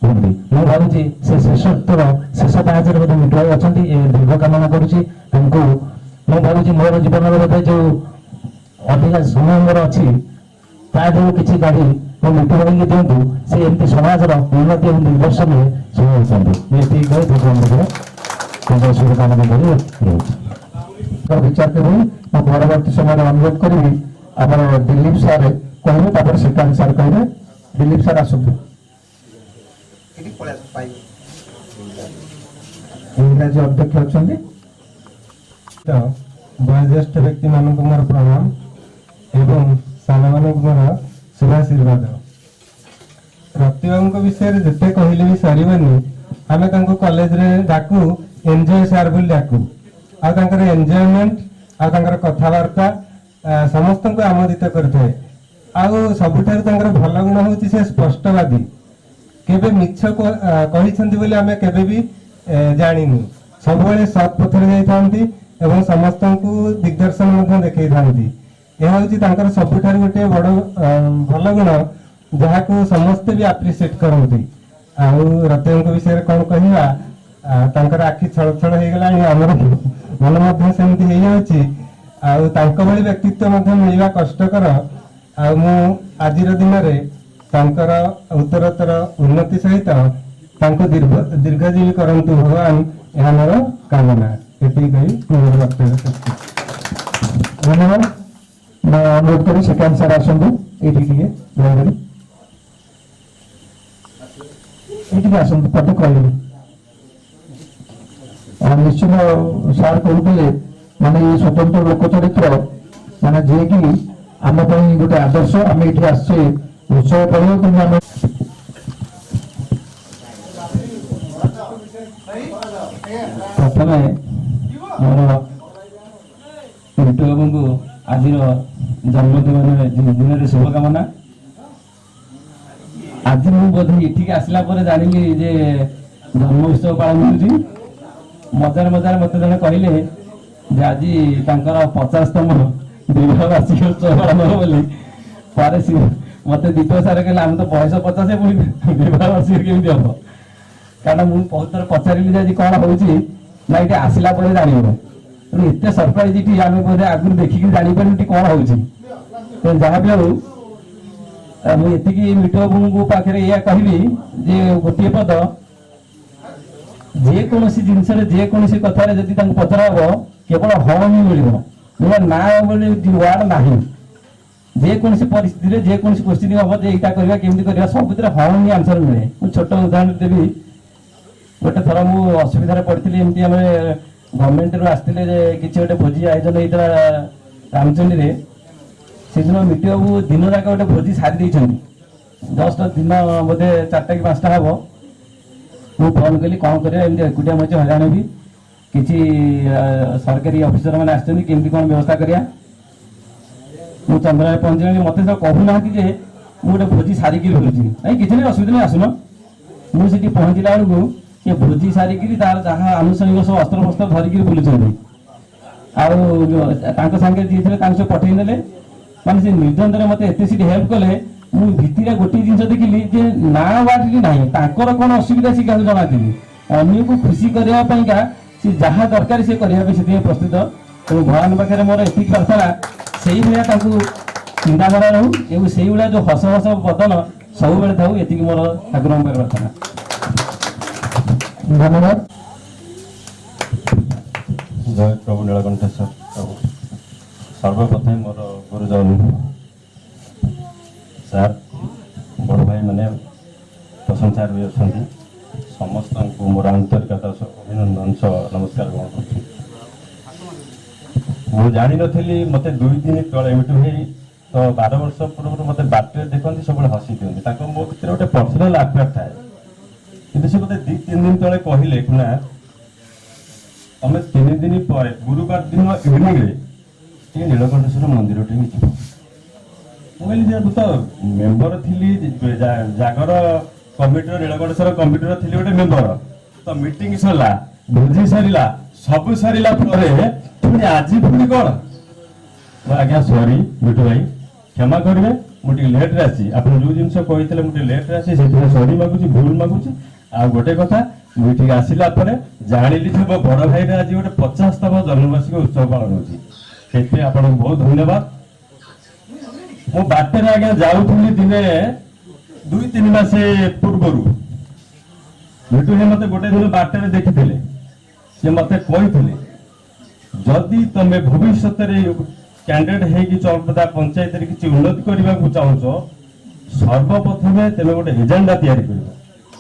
ହୁଅନ୍ତି। ମୁଁ ଭାବୁଛି ସେ ଶ୍ରେଷ୍ଠତ୍ୱର ଶେଷ ପାହାଚରେ ବୋଧେ ମିଟୁ ଭାଇ ଅଛନ୍ତି। ଏ ଦୀର୍ଘ କାମନା କରୁଛି ତାଙ୍କୁ। ମୁଁ ଭାବୁଛି ମୋର ଜୀବନରେ ବୋଧେ ଯୋଉ ଅଧିକା ସମୟ ମୋର ଅଛି ତା ଯୋଉ କିଛି ଗାଡ଼ି ମୋ ମିଟୁ ଭାଇକି ଦିଅନ୍ତୁ, ସେ ଏମିତି ସମାଜର ଉନ୍ନତି ଏବଂ ଦିଗ୍ଦର୍ଶନରେ ସହାୟଛନ୍ତି। ଏତିକି କହି ଦୀର୍ଘ ତାଙ୍କ ଶୁଭକାମନା କରି ରହୁଛି। ବିଚାର କରି ମୁଁ ପରବର୍ତ୍ତୀ ସମୟରେ ଅନୁରୋଧ କରିବି ଆମର ଦିଲ୍ଲୀପ ସାର୍ କହିବେ, ତାପରେ ଶ୍ରୀକାନ୍ତ ସାର୍ କହିବେ। ଦିଲ୍ଲୀପ ସାର୍ ଆସନ୍ତୁ। ଇଂରାଜୀ ଅଧ୍ୟକ୍ଷ ଅଛନ୍ତି। ବୟୋଜ୍ୟେଷ୍ଠ ବ୍ୟକ୍ତିମାନଙ୍କୁ ମୋର ପ୍ରଣାମ ଏବଂ ସାନମାନଙ୍କୁ ମୋର ଶୁଭାଶୀର୍ବାଦ। ପ୍ରତିବାବୁଙ୍କ ବିଷୟରେ ଯେତେ କହିଲେ ବି ସରିବନି। ଆମେ ତାଙ୍କୁ କଲେଜରେ ଡାକୁ ଏନ୍ଜୟ ସାର୍ ବୋଲି ଡାକୁ। ଆଉ ତାଙ୍କର ଏନ୍ଜୟମେଣ୍ଟ ଆଉ ତାଙ୍କର କଥାବାର୍ତ୍ତା ସମସ୍ତଙ୍କୁ ଆମୋଦିତ କରିଥାଏ। ଆଉ ସବୁଠାରୁ ତାଙ୍କର ଭଲ ଗୁଣ ହଉଛି ସେ ସ୍ପଷ୍ଟବାଦୀ। କେବେ ମିଛ କହିଛନ୍ତି ବୋଲି ଆମେ କେବେ ବି ଜାଣିନୁ। ସବୁବେଳେ ସତ୍ ପଥରେ ଯାଇଥାନ୍ତି ଏବଂ ସମସ୍ତଙ୍କୁ ଦିଗ୍ଦର୍ଶନ ମଧ୍ୟ ଦେଖେଇଥାନ୍ତି। ଏହା ହଉଛି ତାଙ୍କର ସବୁଠାରୁ ଗୋଟେ ବଡ ଭଲ ଗୁଣ, ଯାହାକୁ ସମସ୍ତେ ବି ଆପ୍ରିସିଏଟ କରନ୍ତି। ଆଉ ରତ୍ନଙ୍କ ବିଷୟରେ କଣ କହିବା, ତାଙ୍କର ଆଖି ଛଳ ଛଳ ହେଇଗଲାଣି, ଆମର ମନ ମଧ୍ୟ ସେମିତି ହେଇଯାଉଛି। ଆଉ ତାଙ୍କ ଭଳି ବ୍ୟକ୍ତିତ୍ୱ ମଧ୍ୟ ମିଳିବା କଷ୍ଟକର। ଆଉ ମୁଁ ଆଜିର ଦିନରେ ତାଙ୍କର ଉତ୍ତରୋତ୍ତର ଉନ୍ନତି ସହିତ ତାଙ୍କୁ ଦୀର୍ଘଜୀବୀ କରନ୍ତୁ ଭଗବାନ, ଏହା ମୋର କାମନା। ଏତିକି କହି ମୋର ବକ୍ତବ୍ୟ ଧନ୍ୟବାଦ। ମୁଁ ଅନୁରୋଧ କରି ସେକେଣ୍ଡ ସାର୍ ଆସନ୍ତୁ ଏଇଠି ଟିକେ ଦୟାକରି ଏଇଠିକି ଆସନ୍ତୁ, ପଟେ କହିବେ। ନିଶ୍ଚିତ ସାର୍ କହୁଥିଲେ ମାନେ ଏଇ ସ୍ୱତନ୍ତ୍ର ଲୋକ ଚରିତ୍ର ମାନେ ଯିଏକି ଆମ ପାଇଁ ଗୋଟେ ଆଦର୍ଶ। ଆମେ ଏଠି ଆସିଛେ ଉତ୍ସବ ପଡ଼ିବ, କିନ୍ତୁ ଆମେ ପ୍ରଥମେ ମୋର ମିଟୁ ବାବୁଙ୍କୁ ଆଜିର ଜନ୍ମଦିନରେ ଶୁଭକାମନା। ଆଜି ମୁଁ ବୋଧେ ଏଠିକି ଆସିଲା ପରେ ଜାଣିଲି ଯେ ଜନ୍ମ ଉତ୍ସବ ପାଳନ ହେଉଛି। ମଜାରେ ମଜାରେ ମତେ ଜଣେ କହିଲେ ଯେ ଆଜି ତାଙ୍କର 50ତମ ବିବାହ ବାର୍ଷିକ ଉତ୍ସବ ପାଳନ ହବ ବୋଲି। ପରେ ମତେ ଦୀପକ ସାର୍ କହିଲେ ଆମେ ତ ବୟସ 50, ପୁଣି ବିବାହ ବାର୍ଷିକ କେମିତି ହବ? କାରଣ ମୁଁ ବହୁତ ଥର ପଚାରିଲି ଯେ ଆଜି କଣ ହଉଛି, ନା ଏଠି ଆସିଲା ପରେ ଜାଣିବ। ତେଣୁ ଏତେ ସରପ୍ରାଇଜ ଏଠି ଆମେ ବୋଧେ ଆଗରୁ ଦେଖିକି ଜାଣିପାରିବୁ ଏଠି କଣ ହଉଛି। ଯାହା ବି ହଉ, ମୁଁ ଏତିକି ମିଟୁ ବାବୁଙ୍କ ପାଖରେ ଏଇଆ କହିବି ଯେ ଗୋଟିଏ ପଦ, ଯେକୌଣସି ଜିନିଷରେ ଯେକୌଣସି କଥାରେ ଯଦି ତାଙ୍କୁ ପଚରା ହବ କେବଳ ହଁ ହିଁ ମିଳିବ, ନା ବୋଲି ୱାର୍ଡ ନାହିଁ। ଯେକୌଣସି ପରିସ୍ଥିତିରେ ଯେକୌଣସି କୋଶ୍ଚିନ୍ ହବ ଯେ ଏଇଟା କରିବା କେମିତି କରିବା, ସବୁଥିରେ ହଁ ହିଁ ଆନ୍ସର ମିଳେ। ମୁଁ ଛୋଟ ଉଦାହରଣ ଦେବି। ଗୋଟେ ଥର ମୁଁ ଅସୁବିଧାରେ ପଡ଼ିଥିଲି, ଏମିତି ଆମେ ଗଭର୍ଣ୍ଣମେଣ୍ଟରୁ ଆସିଥିଲେ ଯେ କିଛି ଗୋଟେ ଭୋଜି ଆୟୋଜନ ହେଇଥିଲା ରାମଚଣ୍ଡୀରେ। ସେଦିନ ମିଟୁ ବାବୁ ଦିନ ଯାକ ଗୋଟେ ଭୋଜି ସାରି ଦେଇଛନ୍ତି। ଜଷ୍ଟ ଦିନ ବୋଧେ 4ଟା କି 5ଟା ହବ। ମୁଁ ଫୋନ୍ କଲି କ'ଣ କରିବା, ଏମିତି ଏକୁଟିଆ ମତେ ହଇରାଣ ହେବି, କିଛି ସରକାରୀ ଅଫିସର ମାନେ ଆସିଛନ୍ତି, କେମିତି କ'ଣ ବ୍ୟବସ୍ଥା କରିବା। ମୁଁ ଚନ୍ଦ୍ରରେ ପହଞ୍ଚିଲାଣି, ମତେ ତ କହୁନାହାନ୍ତି ଯେ ମୁଁ ଗୋଟେ ଭୋଜି ସାରିକି ବୁଲୁଛି। ନାଇଁ କିଛି ନାହିଁ, ଅସୁବିଧା ନାହିଁ, ଆସୁନ। ମୁଁ ସେଠି ପହଞ୍ଚିଲା ବେଳକୁ ସେ ଭୋଜି ସାରିକିରି ତାର ଯାହା ଆନୁଷଙ୍ଗିକ ସବୁ ଅସ୍ତ୍ର ଫସ୍ତ୍ର ଧରିକିରି ବୁଲୁଛନ୍ତି। ଆଉ ତାଙ୍କ ସାଙ୍ଗରେ ଯିଏ ଥିଲେ ତାଙ୍କୁ ସବୁ ପଠେଇ ନେଲେ। ମାନେ ସେ ନିର୍ଦ୍ଦନ୍ଦରେ ମତେ ଏତେ ସେଠି ହେଲ୍ପ କଲେ। ମୁଁ ଭିତରେ ଗୋଟିଏ ଜିନିଷ ଦେଖିଲି ଯେ ନା ୱାର୍ଡରେ ନାହିଁ, ତାଙ୍କର କ'ଣ ଅସୁବିଧା ସେ କାହାକୁ ଜଣାଥିଲି। ଅନ୍ୟକୁ ଖୁସି କରିବା ପାଇଁକା ସେ ଯାହା ଦରକାର ସେ କରିବା ପାଇଁ ସେଥିପାଇଁ ପ୍ରସ୍ତୁତ। ତେଣୁ ଭଗବାନ ପାଖରେ ମୋର ଏତିକି ପ୍ରାର୍ଥନା, ସେଇଭଳିଆ ତାଙ୍କୁ ଚିନ୍ତାଧାରା ରହୁ ଏବଂ ସେଇଭଳିଆ ଯୋଉ ହସ ହସ ବଦନ ସବୁବେଳେ ଥାଉ। ଏତିକି ମୋର ଠାକୁରଙ୍କ ପାଖରେ ପ୍ରାର୍ଥନା। ଧନ୍ୟବାଦ। ଜୟ ପ୍ରଭୁ ନୀଳକଣ୍ଠେଶ୍ୱର ପ୍ରଭୁ। ସର୍ବପ୍ରଥମେ ମୋର ଗୁରୁଜନ ସାର୍, ବଡ଼ ଭାଇମାନେ ପ୍ରଶଂସାର ବି ଅଛନ୍ତି, ସମସ୍ତଙ୍କୁ ମୋର ଆନ୍ତରିକତା ଅଭିନନ୍ଦନ ସହ ନମସ୍କାର ଗ୍ରହଣ କରୁଛି। ମୁଁ ଜାଣିନଥିଲି, ମୋତେ 2 ଦିନ ତଳେ ମିଟୁ ଭାଇ ତ 12 ବର୍ଷ ପୂର୍ବରୁ ମୋତେ ବାଟରେ ଦେଖନ୍ତି, ସବୁବେଳେ ହସି ଦିଅନ୍ତି। ତାଙ୍କ ମୋ ଭିତରେ ଗୋଟେ ପର୍ସନାଲ ଆଫେୟାର ଥାଏ। କିନ୍ତୁ ସେ ମୋତେ 2-3 ଦିନ ତଳେ କହିଲେ, ନା ତମେ 3 ଦିନ ପରେ ଗୁରୁବାର ଦିନ ଇଭିନିଂରେ ଟିକେ ନୀଳକଣ୍ଠେଶ୍ୱର ମନ୍ଦିର ଟିକେ ଯିବ। ମୁଁ କହିଲି ଯେ ମୁଁ ତ ମେମ୍ବର ଥିଲି, ଜାଗର କମିଟିର, ନୀଳକଣ୍ଠେଶ୍ୱର କମିଟିର ଥିଲି ଗୋଟେ ମେମ୍ବର। ତ ମିଟିଂ ସରିଲା, ଭୋଜି ସରିଲା, ସବୁ ସରିଲା ପରେ ପୁଣି ଆଜି ପୁଣି କ'ଣ? ଆଜ୍ଞା ସରି ମିଟୁ ଭାଇ, କ୍ଷମା କରିବେ, ମୁଁ ଟିକେ ଲେଟ୍ରେ ଆସିଛି। ଆପଣ ଯୋଉ ଜିନିଷ କହିଥିଲେ ମୁଁ ଟିକେ ଲେଟ୍ରେ ଆସିଛି, ସେଥିପାଇଁ ସରି ମାଗୁଛି, ଭୁଲ ମାଗୁଛି। ଆଉ ଗୋଟେ କଥା, ମୁଁ ଏଠିକି ଆସିଲା ପରେ ଜାଣିଲି ଯେ ମୋ ବଡ଼ ଭାଇର ଆଜି ଗୋଟେ 50ତମ ଜନ୍ମବାର୍ଷିକ ଉତ୍ସବ ପାଳନ ହେଉଛି। ସେଥିପାଇଁ ଆପଣଙ୍କୁ ବହୁତ ଧନ୍ୟବାଦ। ମୁଁ ବାଟରେ ଆଜ୍ଞା ଯାଉଥିଲି ଦିନେ 2-3 ମାସ ପୂର୍ବରୁ, ମିଟୁ ଭାଇ ମତେ ଗୋଟେ ଦିନ ବାଟରେ ଦେଖିଥିଲେ। ସେ ମତେ କହିଥିଲେ, ଯଦି ତମେ ଭବିଷ୍ୟତରେ କ୍ୟାଣ୍ଡିଡେଟ୍ ହେଇକି ଚରପଦା ପଞ୍ଚାୟତରେ କିଛି ଉନ୍ନତି କରିବାକୁ ଚାହୁଁଛ, ସର୍ବପ୍ରଥମେ ତମେ ଗୋଟେ ଏଜେଣ୍ଡା ତିଆରି କରିବ।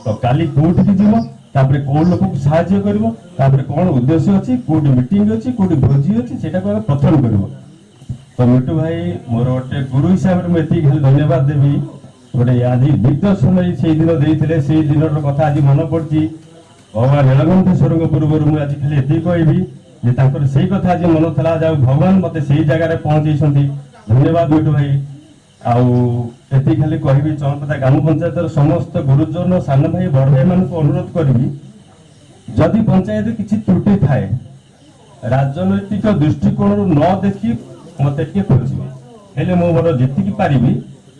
ତ କାଲି କୋଉଠିକି ଯିବ, ତାପରେ କୋଉ ଲୋକକୁ ସାହାଯ୍ୟ କରିବ, ତାପରେ କ'ଣ ଉଦ୍ଦେଶ୍ୟ ଅଛି, କୋଉଠି ମିଟିଂ ଅଛି, କୋଉଠି ଭୋଜି ଅଛି, ସେଇଟାକୁ ଆମେ ପ୍ରଥମେ କରିବ। ତ ମିଟୁ ଭାଇ ମୋର ଗୋଟେ ଗୁରୁ ହିସାବରେ ମୁଁ ଏତିକି ଖାଲି ଧନ୍ୟବାଦ ଦେବି। ଗୋଟେ ଆଜି ଦିଗ୍ଦର୍ଶନ ସେଇଦିନ ଦେଇଥିଲେ, ସେଇ ଦିନର କଥା ଆଜି ମନେ ପଡୁଛି। ଭଗବାନ ନୀଳକଣ୍ଠେଶ୍ୱରଙ୍କ ପୂର୍ବରୁ ମୁଁ ଆଜି ଖାଲି ଏତିକି କହିବି ଯେ ତାଙ୍କର ସେଇ କଥା ଆଜି ମନେ ଥିଲା, ଯାହା ଭଗବାନ ମତେ ସେଇ ଜାଗାରେ ପହଞ୍ଚେଇଛନ୍ତି। ଧନ୍ୟବାଦ ମିଟୁ ଭାଇ। एति खाली कहबी चौपदा ग्राम पंचायत समस्त गुरुजन सान भाई बड़ भाई मान अनुरोध करी जदि पंचायत किसी त्रुटि थाए राजनैतिक दृष्टिकोण न देखी मत खोजे हेले मो मोर जी पारि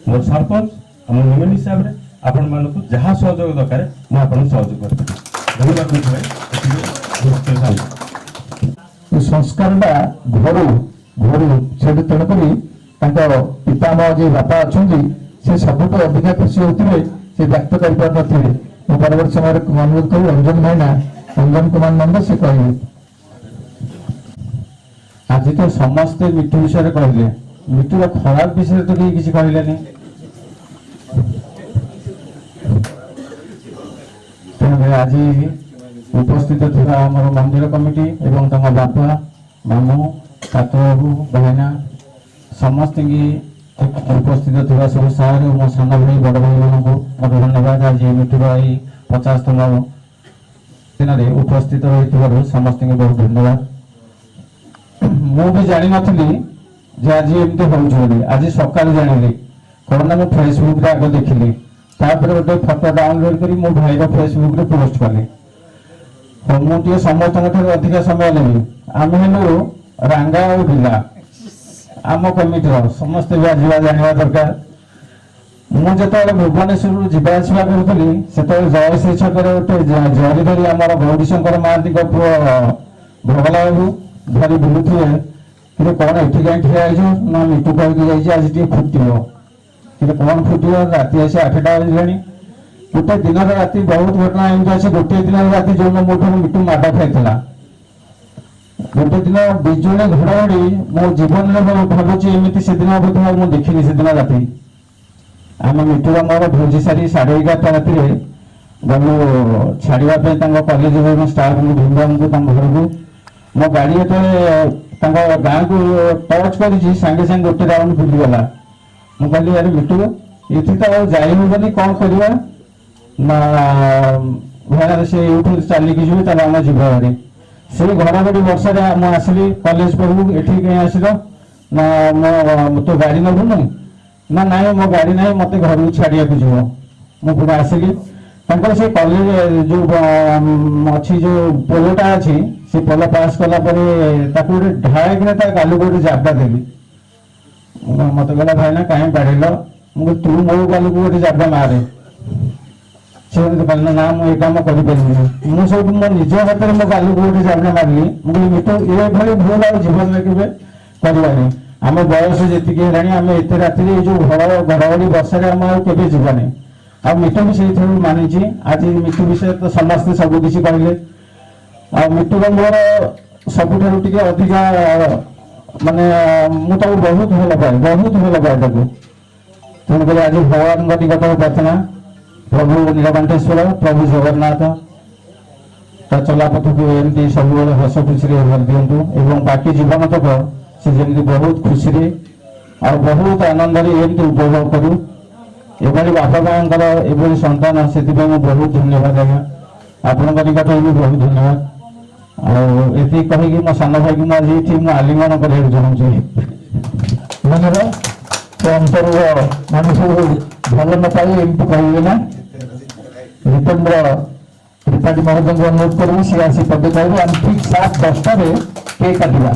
मोर सरपंच मोर नोमिनी हिसाब से आपण मान जहाँ सहयोग दरकार मुझे सहयोग करी धन्यवाद संस्कारटा घर घर से तेणुक पितामह जो बापा अच्छा से सबुठ अधिका खुशी होते से व्यक्त कर परवर्त समय अनुरोध कर रंजन भाईना रंजन कुमार नंद से कहे आज तो समस्ते मिठू विषय कहले मिठूर खराब विषय तो किसी कहले आज उपस्थित था आम मंदिर कमिटी एवं बापा मामू छात्र बाबू भाईना समस्त की उपस्थित थी सब सार मो सान भाई बड़ भाई मान मोर धन्यवाद आज मिठूर 50तम दिन में उपस्थित रही समस्त की बहुत धन्यवाद मुझे जानी नी आज एमती हो आज सकाल जानी कौन ना फेसबुक आगे देखिली गोटे फटो डाउनलोड कर मो भाई फेसबुक रे पोस्ट कली मुझे समस्त अधिक समय लेवी आम हेलु रांगा और ढिला आम कमिटर समस्त जाना दरकार मुझे भुवनेश्वर जावा करी से जयश्री छक गोटे जरी धरी आम गौरीशंकर महांती पुओ भगला बाबू धरी बुलुए कि कौन एटी कहीं ठिया ना मिटू कहीकि जाइए आज टे फुटो कि कौन फुटो राति आसी 8टा बजलानी गोटे दिन राति बहुत घटना एमती अच्छे गोटे दिन राति जो मोठ मिटू माड़ खाई गोटे दिन बिजुली घड़घड़ी मो जीवन में भावुची एमती से दिन बोध मुझे देखनी से दिन राति आम मिटूर मोर भोजी सारी 11:30 राति गलु छाड़ापी कलेज स्टाफ धूमधाम को घर को मो गाड़ी जो गाँ को टच कर सागे सागे गोटे राउंड बुलीगला मुझे यार मिटू ये तो जाई होनी कौन करवा ना भाई से यूट्यूब चलिकी जी आम जीव से घड़घड़ी वर्षा मुझे कलेज पढ़ू ये कहीं आसल ना मो तो गाड़ी नबुन ना ना मो गाड़ी ना मत घर को छाड़िया जीव मुझे आसिली से कलेज जो अच्छी जो पोलटा अच्छी से पोल पास कला गोटे ढाई कि गालू गोटे जाबा देली मत कहला भाई ना कहीं बाड़ेल मुझे तू मो गालू को गोटे जाबा मारे से कहला ना मुझे काम करें मुझे मो निज हाथ में मो गालू को गोटे जाबा मारली मुझे मिटू ये भूल आ जीवन में केवे करवानी आम बयस जी आम एत राति जो घड़घड़ी वर्षा आम केवे जीवानी आ मिटू भी से मानी आज मिटू विषय तो समस्ते सबकि कहले आ मिटूर मोर सबुठ अधिका माने मुझे बहुत भल पाए तेणुक आज भगवान निकट प्रार्थना प्रभु नीलकंठेश्वर प्रभु जगन्नाथ चलापथ को एमती सब हस खुशी भर दिंतु एवं बाकी जीवन तक से जमी बहुत खुशी और बहुत आनंद एमती उपभोग करूँ एभली बापा माँ एभली सन्तान से बहुत धन्यवाद आज्ञा आपण निकट भी बहुत धन्यवाद आती कहीकि मो सान भाई की मुझे आलिंगन करने चाहूँगी अंतर मानुष भल न पाई एमती कहे ना रितेन्द्र त्रिपाठी महोदय को अनुरोध करूँ सी आसी पदे कहे आम ठीक 7:10 केक काटा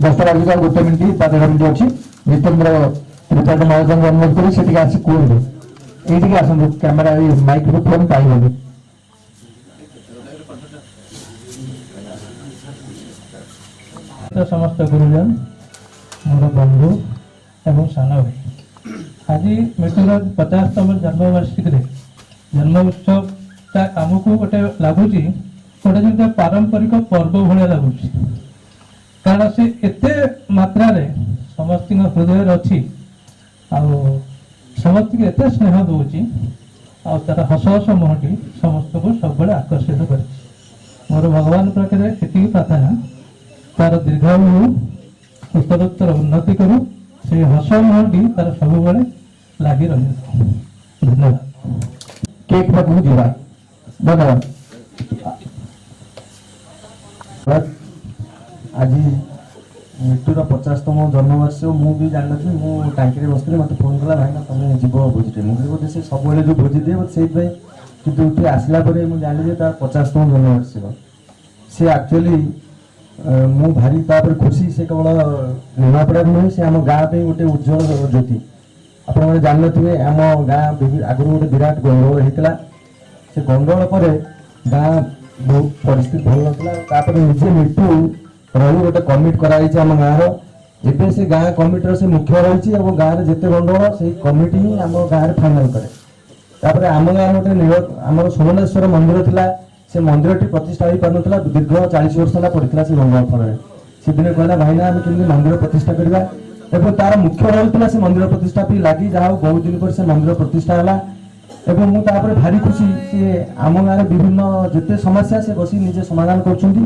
10 बाजिका 1 मिनिट 15 मिनिट अच्छी रितेन्द्र त्रिपाठी महोदय को अनुरोध करूँ से आसी कहते ये आसतु कैमेरा माइक्रोफोन पाइबे समस्त गुरुजन मोर बंधु एवं सान भाई आज मिटूर 50तम जन्मवार्षिक जन्म उत्सव आमको गोटे लगुच गोटे जमी पारंपरिक पर्व भाया लगुच कारण से एते मात्रा समस्त हृदय अच्छी समस्त एत स्नेह दूची तार हस हस मुहटी समस्त को सब आकर्षित कर मोर भगवान पाखे ये प्रार्थना तार दीर्घायु उत्तरोत्तर उन्नति करू से हस मुहटी तार सब लगी रही धन्यवाद केक पाखु जीवा धन्यवाद आज मिटू ମିଟୁର 50ତମ ଜନ୍ମବାର୍ଷିକ ମୁଁ ବି ଜାଣିନଥିଲି। ମୁଁ ଟାଙ୍କିରେ ବସିଥିଲି, ମୋତେ ଫୋନ୍ କଲା ଭାଇନା ତମେ ଯିବ ଭୋଜିଟେ। ମୁଁ କହିଲି ବୋଧେ ସେ ସବୁବେଳେ ଯେଉଁ ଭୋଜି ଦିଏ ମୋତେ ସେଇଥିପାଇଁ, କିନ୍ତୁ ଏଠି ଆସିଲା ପରେ ମୁଁ ଜାଣିଲି ଯେ ତାର 50ତମ ଜନ୍ମବାର୍ଷିକ। ସେ ଆକ୍ଚୁଆଲି ମୁଁ ଭାରି ତାପରେ ଖୁସି। ସେ କେବଳ ନିମାପଡ଼ାକୁ ନୁହେଁ, ସେ ଆମ ଗାଁ ପାଇଁ ଗୋଟେ ଉଜ୍ଜଳ ଜ୍ୟୋତି। ଆପଣମାନେ ଜାଣିନଥିବେ ଆମ ଗାଁ ଆଗରୁ ଗୋଟେ ବିରାଟ ଗଣ୍ଡଗୋଳ ହେଇଥିଲା। ସେ ଗଣ୍ଡଗୋଳ ପରେ ଗାଁ ବହୁତ ପରିସ୍ଥିତି ଭଲ ନଥିଲା। ତାପରେ ନିଜେ ମିଟୁ ରହି ଗୋଟେ କମିଟି କରାଯାଇଛି ଆମ ଗାଁର। ଏବେ ସେ ଗାଁ କମିଟିର ସେ ମୁଖ୍ୟ ରହିଛି ଏବଂ ଗାଁରେ ଯେତେ ଗଣ୍ଡଗୋଳ ସେଇ କମିଟି ହିଁ ଆମ ଗାଁରେ ଫାଇନାଲ କରେ। ତାପରେ ଆମ ଗାଁରେ ଗୋଟେ ଆମର ସୋମନେଶ୍ୱର ମନ୍ଦିର ଥିଲା। ସେ ମନ୍ଦିରଟି ପ୍ରତିଷ୍ଠା ହେଇପାରୁନଥିଲା, ଦୀର୍ଘ 40 ବର୍ଷ ହେଲା ପଡ଼ିଥିଲା ସେ ଗଣ୍ଡଗୋଳ ଫଳରେ। ସେଦିନ କହିଲା ଭାଇନା ଆମେ କେମିତି ମନ୍ଦିର ପ୍ରତିଷ୍ଠା କରିବା, ଏବଂ ତାର ମୁଖ୍ୟ ରୋଲ ଥିଲା ସେ ମନ୍ଦିର ପ୍ରତିଷ୍ଠା ପାଇଁ ଲାଗି। ଯାହା ହଉ ବହୁତ ଦିନ ପରେ ସେ ମନ୍ଦିର ପ୍ରତିଷ୍ଠା ହେଲା ଏବଂ ମୁଁ ତାପରେ ଭାରି ଖୁସି। ସେ ଆମ ଗାଁରେ ବିଭିନ୍ନ ଯେତେ ସମସ୍ୟା ସେ ବସି ନିଜେ ସମାଧାନ କରୁଛନ୍ତି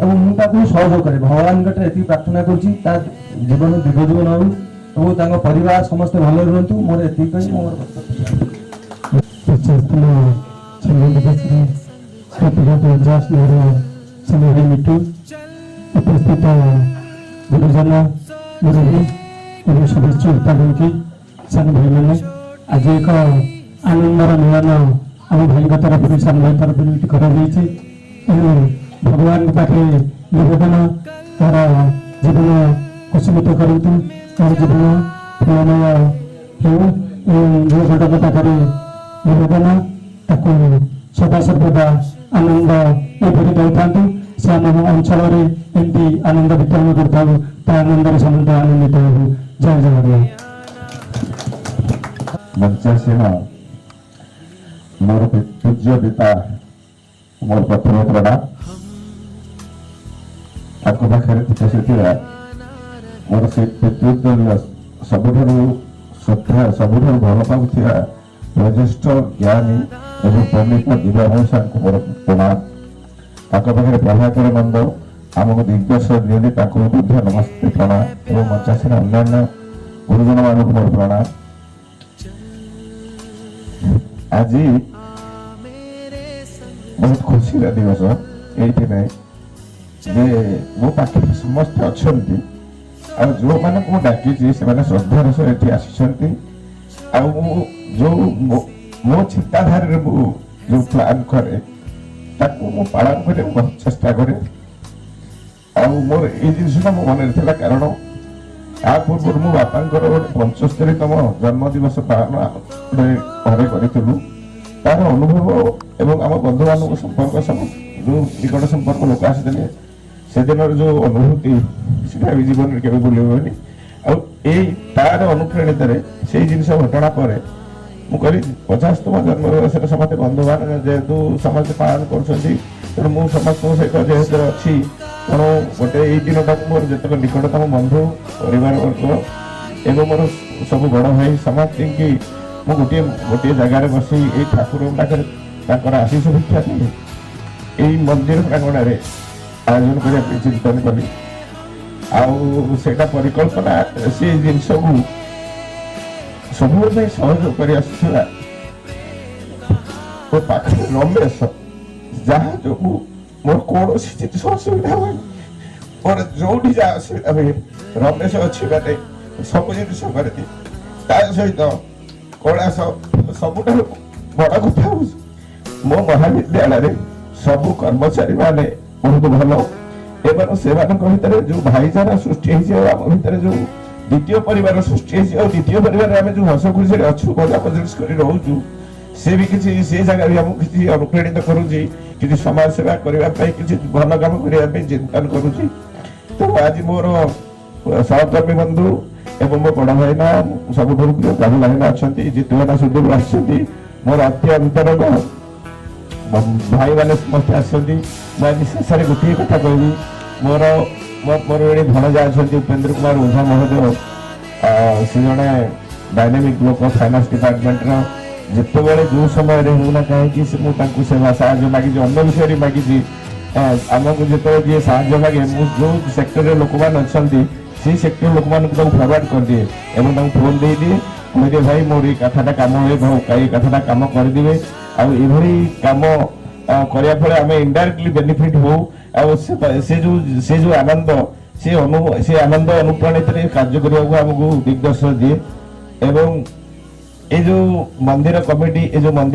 ଏବଂ ମୁଁ ତାକୁ ସହଯୋଗ କରେ। ଭଗବାନଙ୍କ ଠାରେ ଏତିକି ପ୍ରାର୍ଥନା କରୁଛି ତା ଜୀବନ ଦୀର୍ଘ ଜୀବନ ହଉ ଏବଂ ତାଙ୍କ ପରିବାର ସମସ୍ତେ ଭଲରେ ରୁହନ୍ତୁ। ମୋର ଏତିକି କହି ମୋର ମିଟୁ ଉପସ୍ଥିତ ଗୁରୁଜନ ମୁରବୀ ଏବଂ शुभेच्छा उत्पादन सान भाई मैंने आज एक आनंदर मिलन आम भाई तरफ सान भाई तरफ भगवान पाखे निवेदन तार जीवन कुशमित करूँ, तार जीवन फलमय हो। घटक पाखे निवेदन ताको सदा सर्वदा आनंद एपरी दौता से आम अंचल एमती आनंद वितरण करता आनंद समस्त आनंदित हो। जय जगन्नाथ। मंचासीन मोर पूज्य पिता मोर प्रथम प्रणा आपको पाखे मोर से पितृत्व सबुठ श्रद्धा सबुठ भल पाऊा वरिष्ठ ज्ञानी एवं पंडित दिव्या मौसा मोर प्रणाम। पाखे प्रभाकर नंद आमको दिग्दर्श दिखती नमस्ते प्रणाम एवं मंचासीन अन्य गुरुजन मानक मोर प्रणाम। आज बहुत खुशी दिवस ये जे मो पाखे समस्त अच्छा जो मानक डाकी से श्रद्धार सह ये आसी जो मो चिंताधार जो प्लान करे पालन करे चेष्टा करे मोर ये जिनसा मो मन कारण आ पूर्व मो बापा गोटे 75तम जन्म दिवस पालन घरे करूँ तार अनुभव एवं आम बंधु मान संपर्क सब जो निकट संपर्क लोक आसते से दिन जो अनुभूति सीटा भी जीवन में केवे भूलनी तार अनुप्रेणित से जिन घटना पर मुझे 50तम जन्म दिवस समस्त बंधु मान जेहेतु समस्त पालन कर समस्त सहित जेहेतु अच्छी तेणु गोटे ये दिन टाक मोर जितक निकटतम बंधु परिवार वर्ग एवं मोर सब बड़ भाई समस्त की मु गोटे गोटे जगार बसी ये ठाकुर पाखे आशीष भिक्षा यही मंदिर प्रांगण में आयोजन करने चिंतन कली आटा परिकल्पना से जिनस को सब सहयोग कर पाखे रमेश जहाँ जो मोर कौन जिस असुविधा हुए मोर जो जहाँ असुविधा हुए रमेश अच्छी बाटे सब जिन करती सहित कैलाश सबुठ बड़ कथा मो महाविद्यालय सब कर्मचारी माने बहुत भल एवं से भितर जो भाईचारा सृष्टि भितर जो द्वितीय परिवार सृष्टि द्वितीय परिवार आम जो हस खुशी अच्छु मजा मजलिस कर रोचु से भी किसी से जगह भी आमको किसी अनुप्रेणित करुँची कि समाज सेवा करने किसी भल कम करने चिंतन करुँची। तो आज मोर सहकर्मी बंधु एवं मो बड़ भाईना सब राहुल भाईना अच्छा जितुना सुदूर आसती मोर अति अंतरंग भाई मैंने समस्त आसती मुझे शेष गोटे कथा कहबी मोर मोर ये भणजा अच्छा उपेन्द्र कुमार ओझा महोदय से जड़े डायनामिक लोक फाइनान्स डिपार्टमेंट जिते जो समय होना कहीं सेवा साहय मागी अन्य विषय मागी आमको जो जी साहय मागे जो सेक्टर लोक मैंने अच्छा से सेक्टर लोक मान फरवर्ड कर दिए एवं फोन दे दिए कहे भाई मोर ये कथाटा कम हुए ये कथाटा कम करदे आई कम करने आम इनडायरेक्टली बेनिफिट हो से जो आनंद से आनंद अनुप्राणित कार्य करने आमको दिग्दर्शन दिए एवं ये जो मंदिर कमिटी एवं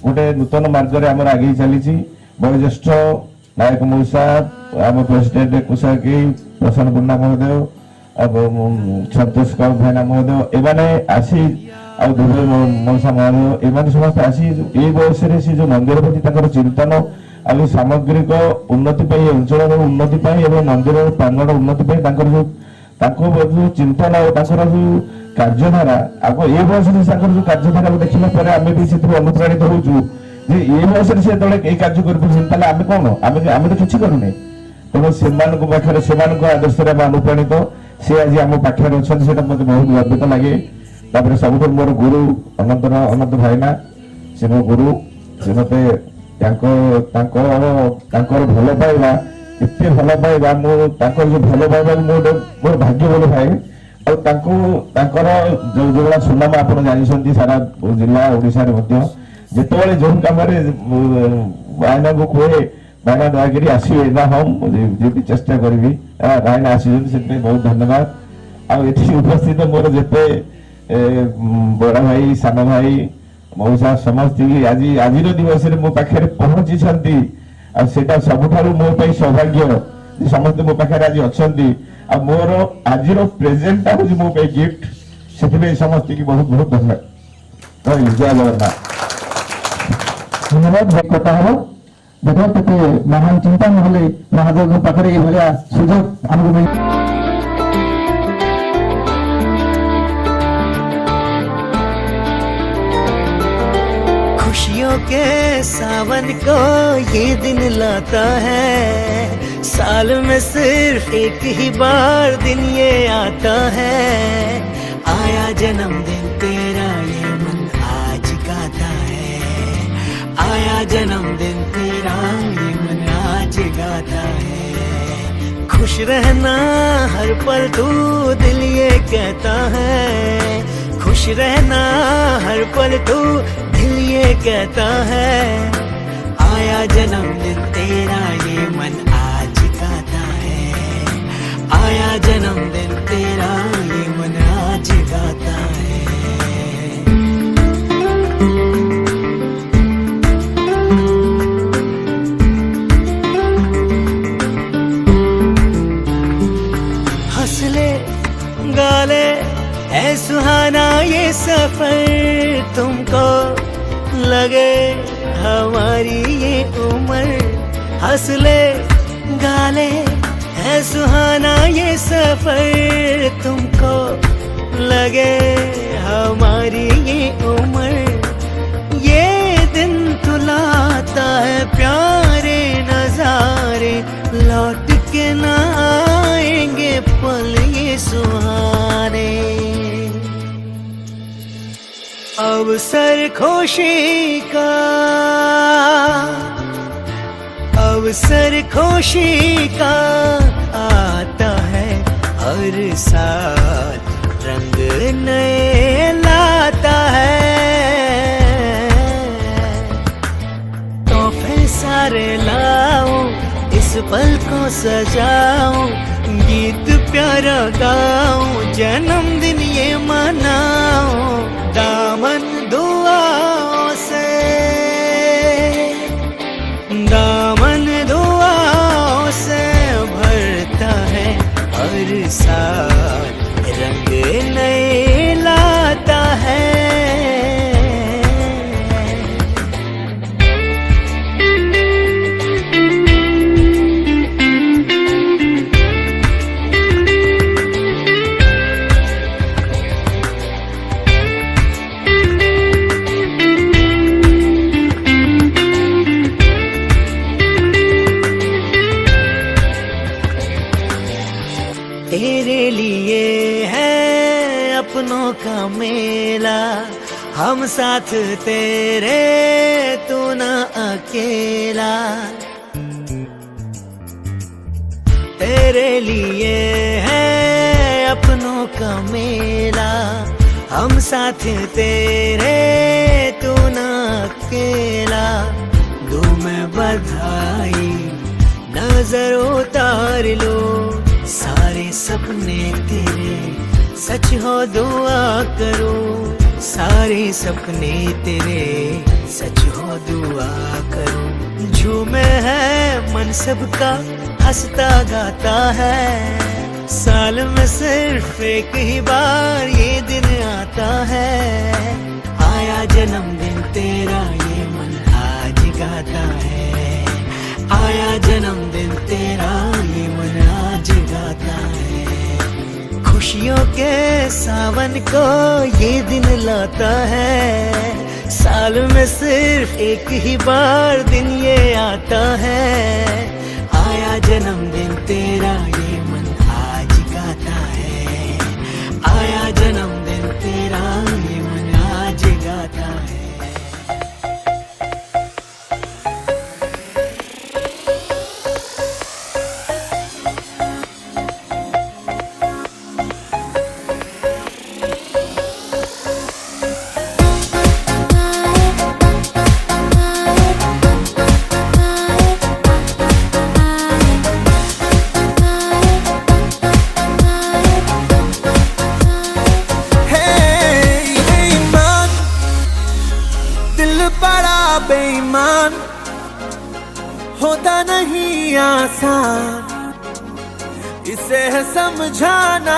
गोटे नूतन मार्ग में आमर आगे चली वयोज्येष्ठ नायक मौसा आम प्रेसिडेंट कुशाकी प्रसन्न पण्डा महोदय सतोष काउ भाईना महोदय एमाने आसी दुबई मौसा महोदय एमाने समस्त आसी ये बयस से जो मंदिर प्रति चिंतन आ सामग्रिक उन्नति अंचल उन्नति मंदिर प्रांगण उन्नति जो चिंतन और जो कार्यधारा आग ये बयस जो कार्यधारा देखला आम भी अनुप्राणित होचु जे ये बयस से ये कार्य कर आम कौन आम तो किसी करूने तेणु से आदर्श अनुप्राणित सी आज आम पाखे अच्छा मत बहुत गर्वित लगे सब मोर गुरु अनंत भाईना से मो गुरु से मत भल पाइबा एत भल पाइबा जो भल पाइबा मोर भाग्य बोले भाई और सुनाम आप जानते सारा जिला ओडिशा जिते जो कम भाईना को कहे भाईना दयाकरी आसवे ना हम जी चेष्टा करी भाईना आस बहुत धन्यवाद आठी उपस्थित मोर जिते बड़ भाई सान भाई मौसा समस्त आज दिवस मो पाखे पहुंची सेटा सबुठ मो सौभाग्य समस्त मो पाखे आज अच्छा मोर आज प्रेजेंटा हूँ मो गिफ्ट से समस्त की बहुत बहुत धन्यवाद जय जगन्नाथ धन्यवाद कथा हम देखो के महान चिंता ना महादेव पाखे ये सुजोग आमको मिल खुशियों के सावन को ये दिन लाता है साल में सिर्फ एक ही बार दिन ये आता है आया जन्मदिन तेरा ये मन आज गाता है आया जन्मदिन तेरा ये मन आज गाता है खुश रहना हर पल तू दिल ये कहता है खुश रहना हर पल तू दिल ये कहता है आया जन्मदिन तेरा ये मन आज गाता है आया जन्मदिन तेरा ये मन आज गाता है हंस ले गा ले है सुहाना ये सफर तुमको लगे हमारी ये उम्र हंस ले गा ले है सुहाना ये सफर तुमको लगे हमारी ये उम्र ये दिन तो लाता है प्यारे नजारे लौट के ना आएंगे पल ये सुहाने अवसर खुशी का अवसर खुशी का आता है हर साल रंग नए लाता है तोहफे सारे लाओ इस पल को सजाओ गीत प्यारा गाओ जन्मदिन ये मनाओ दामन दुआओं से भरता है हर साल रंग नए लाता है तेरे लिए है अपनों का मेला हम साथ तेरे तू ना अकेला तेरे लिए है अपनों का मेला हम साथ तेरे तू ना अकेला दूं मैं बधाई नजर उतार लो सपने तेरे सच हो दुआ करो, सारे सपने तेरे सच हो दुआ करो। झूमे है मन सबका हंसता गाता है, साल में सिर्फ एक ही बार ये दिन आता है। आया जन्मदिन तेरा ये मन आज गाता है, आया जन्मदिन तेरा ये मन आज गाता है। खुशियों के सावन को ये दिन लाता है, साल में सिर्फ एक ही बार दिन ये आता है। आया जन्मदिन तेरा ये मन आज गाता है, आया जन्मदिन तेरा ये मन आज गाता है। बड़ा बेईमान होता नहीं आसान, इसे है समझाना।